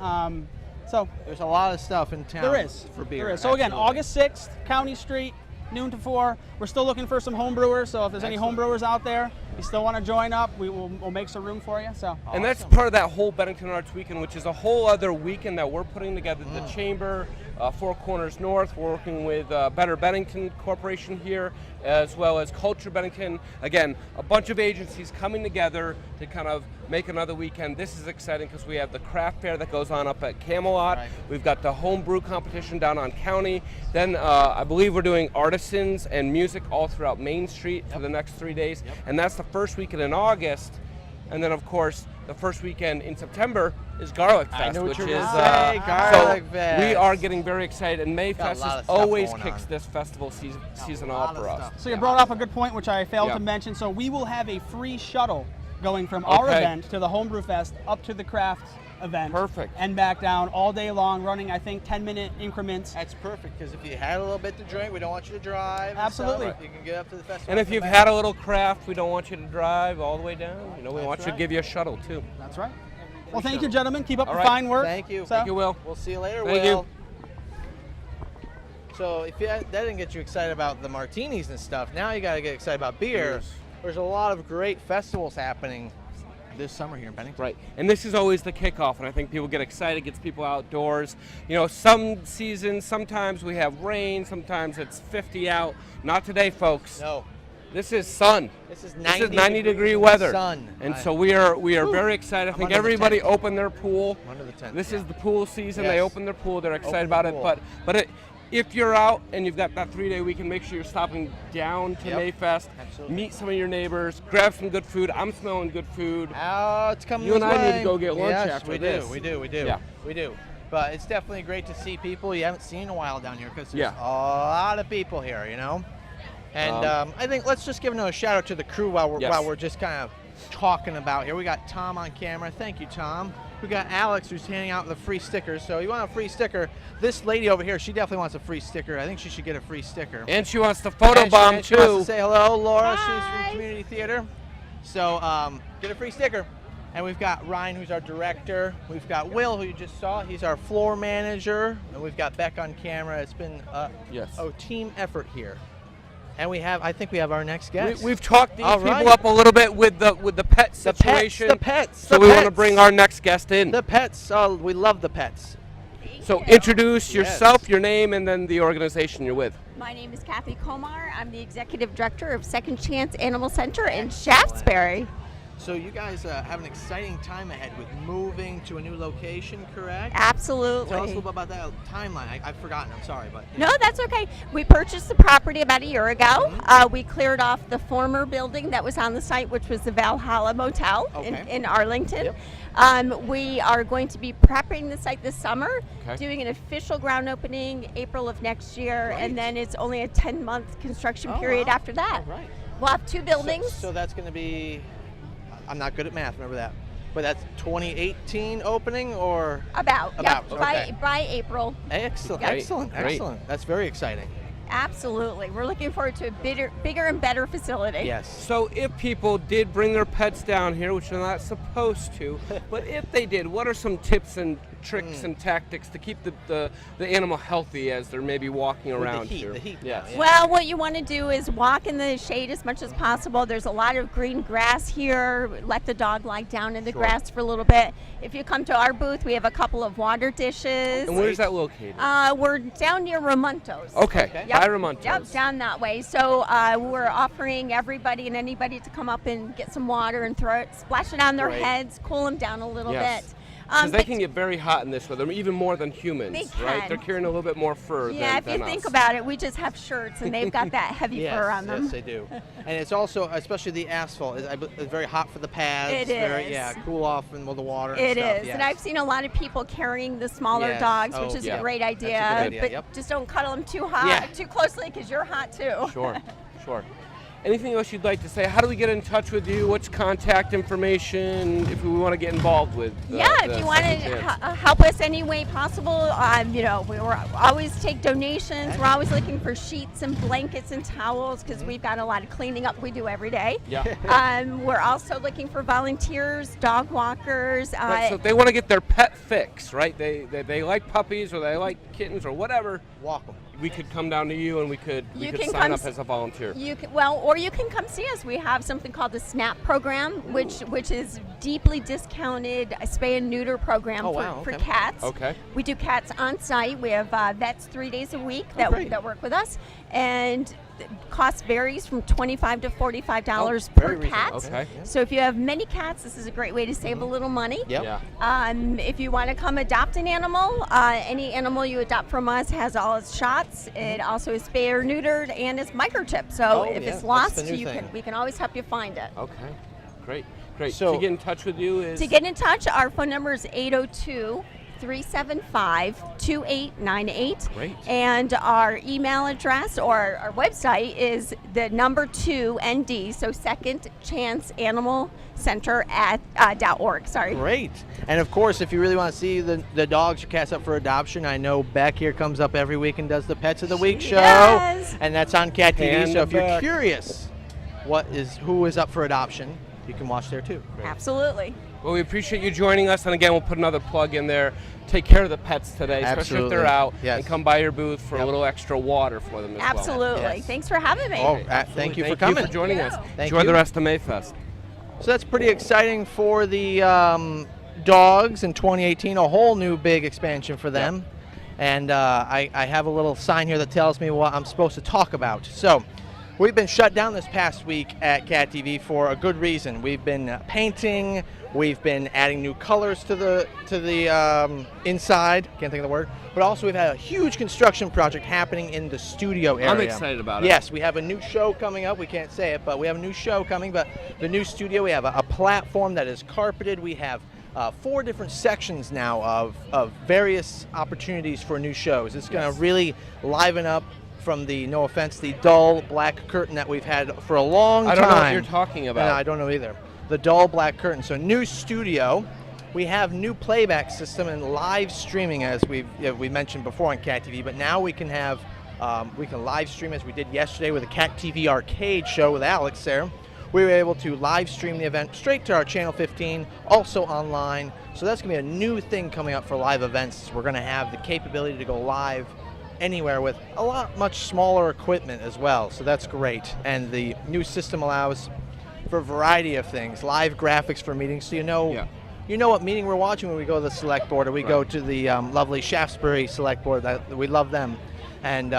So there's a lot of stuff in town. there is for beer. There is. So again, Absolutely. August 6th, County Street, noon to 4. We're still looking for some home brewers. So if there's any home brewers out there, you still want to join up, we'll make some room for you. So And that's part of that whole Bennington Arts Weekend, which is a whole other weekend that we're putting together. The Chamber, Four Corners North, we're working with Better Bennington Corporation here, as well as Culture Bennington. Again, a bunch of agencies coming together to kind of make another weekend. This is exciting because we have the craft fair that goes on up at Camelot. Right. We've got the home brew competition down on County. Then I believe we're doing artisans and music all throughout Main Street for the next 3 days. And that's the first weekend in August. And then, of course, the first weekend in September is Garlic I Fest, knew what which you were is gonna say, Garlic so Fest. we are getting very excited, and Got a Mayfest lot of is stuff always going kicks on. this festival season off for us. So you brought up a good point, which I failed Yeah. to mention. So we will have a free shuttle going from our Okay. event to the Homebrew Fest up to the craft event. Perfect. And back down all day long, running, I think, 10-minute increments. That's perfect, because if you had a little bit to drink, we don't want you to drive. and Absolutely. stuff. You can get up to the festival. And if come you've back. had a little craft, we don't want you to drive all the way down. You know, we want you to right. give you a shuttle too. That's right. Well, thank you, gentlemen. Keep up All the right. fine work. Thank you. So, Thank you, Will. We'll see you later, Thank Will. So if that didn't get you excited about the martinis and stuff, now you got to get excited about beer. Beers. There's a lot of great festivals happening this summer here in Bennington. Right, and this is always the kickoff, and I think people get excited, gets people outdoors. You know, some seasons, sometimes we have rain, sometimes it's 50 out. Not today, folks. No. This is sun. This is 90 degree and weather. sun. And so we are very excited. I I'm think under the everybody tent. opened their pool. Under the tent, This yeah. is the pool season. They Yes. opened their pool. They're excited Open about the it. pool. But if you're out and you've got that 3-day weekend, make sure you're stopping down to Yep. Mayfest. Absolutely. Meet some of your neighbors. Grab some good food. I'm smelling good food. Oh, it's coming You and this I need way. to go get lunch Yes, after we this. do. We do. We do. Yeah. We do. But it's definitely great to see people you haven't seen in a while down here, because there's Yeah. a lot of people here, you know. And I think let's just give a shout out to the crew while we're just kind of talking about here. We got Tom on camera. Thank you, Tom. We got Alex, who's handing out the free stickers. So you want a free sticker? This lady over here, she definitely wants a free sticker. I think she should get a free sticker. And she wants the photobomb And she wants too. to say hello, Laura. She's from Community Theater. So get a free sticker. And we've got Ryan, who's our director. We've got Will, who you just saw. He's our floor manager. And we've got Beck on camera. It's been a team effort here. And I think we have our next guest. We've talked these All people right. up a little bit with the pet situation. The pets. So we want to bring our next guest in. The pets. Oh, we love the pets. So introduce yourself, your name, and then the organization you're with. My name is Kathy Komar. I'm the executive director of Second Chance Animal Center in Shaftesbury. So you guys have an exciting time ahead with moving to a new location, correct? Absolutely. Tell us a little bit about that timeline. I've forgotten. I'm sorry, but No, that's okay. We purchased the property about a year ago. We cleared off the former building that was on the site, which was the Valhalla Motel in Arlington. We are going to be prepping the site this summer, doing an official ground opening April of next year, and then it's only a 10-month construction period after that. Right. We'll have 2 buildings. So that's going to be, I'm not good at math, remember that. But that's 2018 opening or? About. About, Yep, okay. by April. Excellent, Yep. excellent, excellent. That's very exciting. Absolutely. We're looking forward to a bigger and better facility. Yes. So if people did bring their pets down here, which they're not supposed to, but if they did, what are some tips and tricks and tactics to keep the animal healthy as they're maybe walking With the around heat, here? the heat Yes. Well, what you want to do is walk in the shade as much as possible. There's a lot of green grass here. Let the dog lie down in the grass for a little bit. If you come to our booth, we have a couple of water dishes. And where is that located? We're down near Ramontos. Okay, Yep. by Ramontos. Yep, down that way. So we're offering everybody and anybody to come up and get some water and throw it, splash it on their Great. heads, cool them down a little Yes. bit. Because they but- can get very hot in this weather, even more than humans, They right? can. They're carrying a little bit more fur Yeah, than if you us. think about it, we just have shirts and they've got that heavy fur on them. Yes, they do. And it's also, especially the asphalt, it's very hot for the pads. It very, is. Yeah, cool off and with the water and It stuff. is, yes. and I've seen a lot of people carrying the smaller Yes. dogs, Oh, which is yeah. a great That's a good idea. idea, But yep. just don't cuddle them too hot, Yeah. too closely, because you're hot too. Sure, sure. Anything else you'd like to say? How do we get in touch with you? What's contact information if we want to get involved with? If you want to help us any way possible, we always take donations. We're always looking for sheets and blankets and towels because we've got a lot of cleaning up we do every day. Yeah. We're also looking for volunteers, dog walkers. Right, so if they want to get their pet fix, right? They like puppies or they like kittens or whatever. Walk them. We could come down to you and we could can sign come up as a volunteer. Or you can come see us. We have something called the SNAP program, which is deeply discounted spay and neuter program for cats. Okay. We do cats on site. We have vets 3 days a week that work with us, and the cost varies from $25 to $45 per cat. Okay. So if you have many cats, this is a great way to save a little money. Yep. Yeah. If you want to come adopt an animal, any animal you adopt from us has all its shots. It also is spay or neutered and is microchipped. So if it's lost, we can always help you find it. Okay, great. Great. So to get in touch with you is... To get in touch, our phone number is 802-375-2898. Great. And our email address or our website is the number 2ND, so Second Chance Animal Center at .org. Sorry. Great. And of course, if you really want to see the dogs or cats up for adoption, I know Beck here comes up every week and does the Pets of the Week show. Yes. And that's on Cat TV. And So if you're Beck. curious who is up for adoption, you can watch there too. Absolutely. Well, we appreciate you joining us, and again, we'll put another plug in there. Take care of the pets today, especially Absolutely. if they're out, Yes. and come by your booth for a little extra water for them as well. Absolutely. Yes. Thanks for having me. Oh, thank you for coming. Thank you for joining us. Thank Enjoy you. the rest of Mayfest. So that's pretty exciting for the dogs in 2018, a whole new big expansion for them. And I have a little sign here that tells me what I'm supposed to talk about. So we've been shut down this past week at Cat TV for a good reason. We've been painting, we've been adding new colors to the inside, can't think of the word, but also we've had a huge construction project happening in the studio area. I'm excited about it. Yes, we have a new show coming up. We can't say it, but we have a new show coming. But the new studio, we have a platform that is carpeted. We have 4 different sections now of various opportunities for new shows. It's going to really liven up from the, no offense, the dull black curtain that we've had for a long time. I don't know what you're talking about. No, I don't know either. The dull black curtain. So new studio. We have new playback system and live streaming, as we mentioned before on Cat TV. But now we can have we can live stream as we did yesterday with the Cat TV Arcade show with Alex there. We were able to live stream the event straight to our Channel 15, also online. So that's going to be a new thing coming up for live events. We're going to have the capability to go live anywhere with much smaller equipment as well. So that's great. And the new system allows for a variety of things, live graphics for meetings, so you know what meeting we're watching when we go to the select board, or we go to the lovely Shaftesbury select board. We love them. And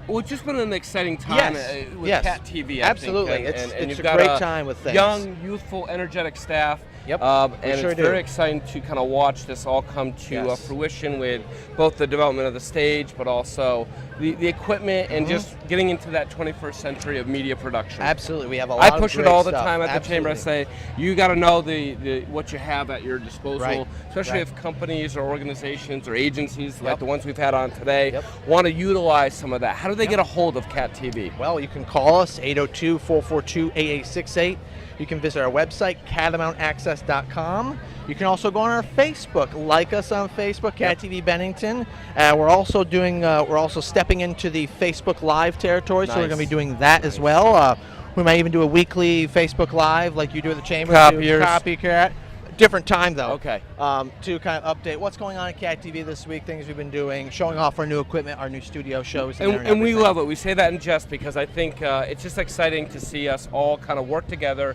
well, it's just been an exciting time with Cat TV. Absolutely. I think. And it's you've a got great time with things. Young, youthful, energetic staff. Yep, and sure it's do. very exciting to kind of watch this all come to fruition with both the development of the stage, but also the equipment and just getting into that 21st century of media production. Absolutely, we have a lot I push of it great all the stuff. time at the chamber. I say you got to know the what you have at your disposal, Right. especially Right. if companies or organizations or agencies like the ones we've had on today want to utilize some of that. How do they get a hold of Cat TV? Well, you can call us 802-442-8868. You can visit our website, catamountaccess.com. You can also go on our Facebook, like us on Facebook, Cat TV Bennington. We're also doing, we're also stepping into the Facebook Live territory, so we're going to be doing that as well. We might even do a weekly Facebook Live, like you do at the chamber. Copycat. Different time though. Okay. To kind of update what's going on at Cat TV this week, things we've been doing, showing off our new equipment, our new studio shows. And we love it. We say that in jest because I think it's just exciting to see us all kind of work together.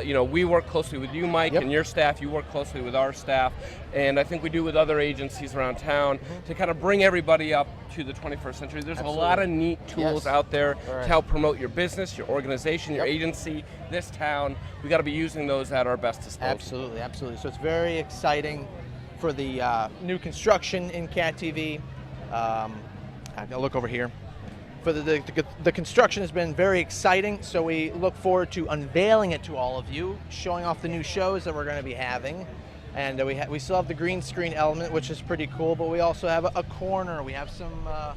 You know, we work closely with you, Mike, and your staff. You work closely with our staff. And I think we do with other agencies around town to kind of bring everybody up to the 21st century. There's a lot of neat tools out there to help promote your business, your organization, your agency, this town. We got to be using those at our best disposal. Absolutely, absolutely. So it's very exciting for the new construction in Cat TV. I'll look over here. For the construction has been very exciting, so we look forward to unveiling it to all of you, showing off the new shows that we're going to be having. And we still have the green screen element, which is pretty cool, but we also have a corner. We have some a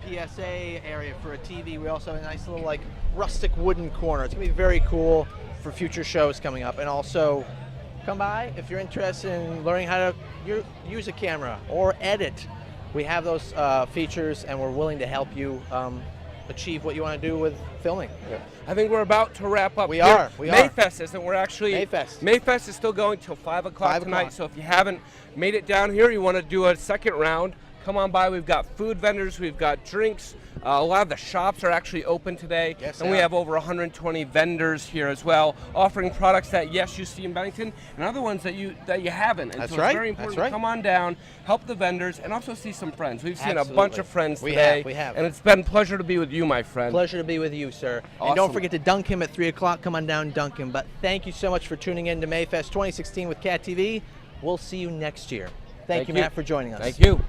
PSA area for a TV. We also have a nice little like rustic wooden corner. It's going to be very cool for future shows coming up. And also, come by if you're interested in learning how to use a camera or edit. We have those features, and we're willing to help you achieve what you want to do with filming. I think we're about to wrap up. We are. Mayfest isn't. We're actually Mayfest is still going till 5 o'clock tonight. So if you haven't made it down here, you want to do a second round, come on by. We've got food vendors, we've got drinks. A lot of the shops are actually open today, and we have over 120 vendors here as well, offering products that you see in Bennington, and other ones that you haven't. And That's so right. It's very important to come on down, help the vendors, and also see some friends. We've seen Absolutely. a bunch of friends We today, have. and it's been a pleasure to be with you, my friend. Pleasure to be with you, sir. Awesome. And don't forget to dunk him at 3 o'clock. Come on down and dunk him. But thank you so much for tuning in to Mayfest 2016 with Cat TV. We'll see you next year. Thank you, Matt, for joining us. Thank you.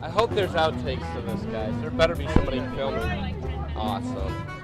I hope there's outtakes to this, guys. There better be somebody filming. Awesome.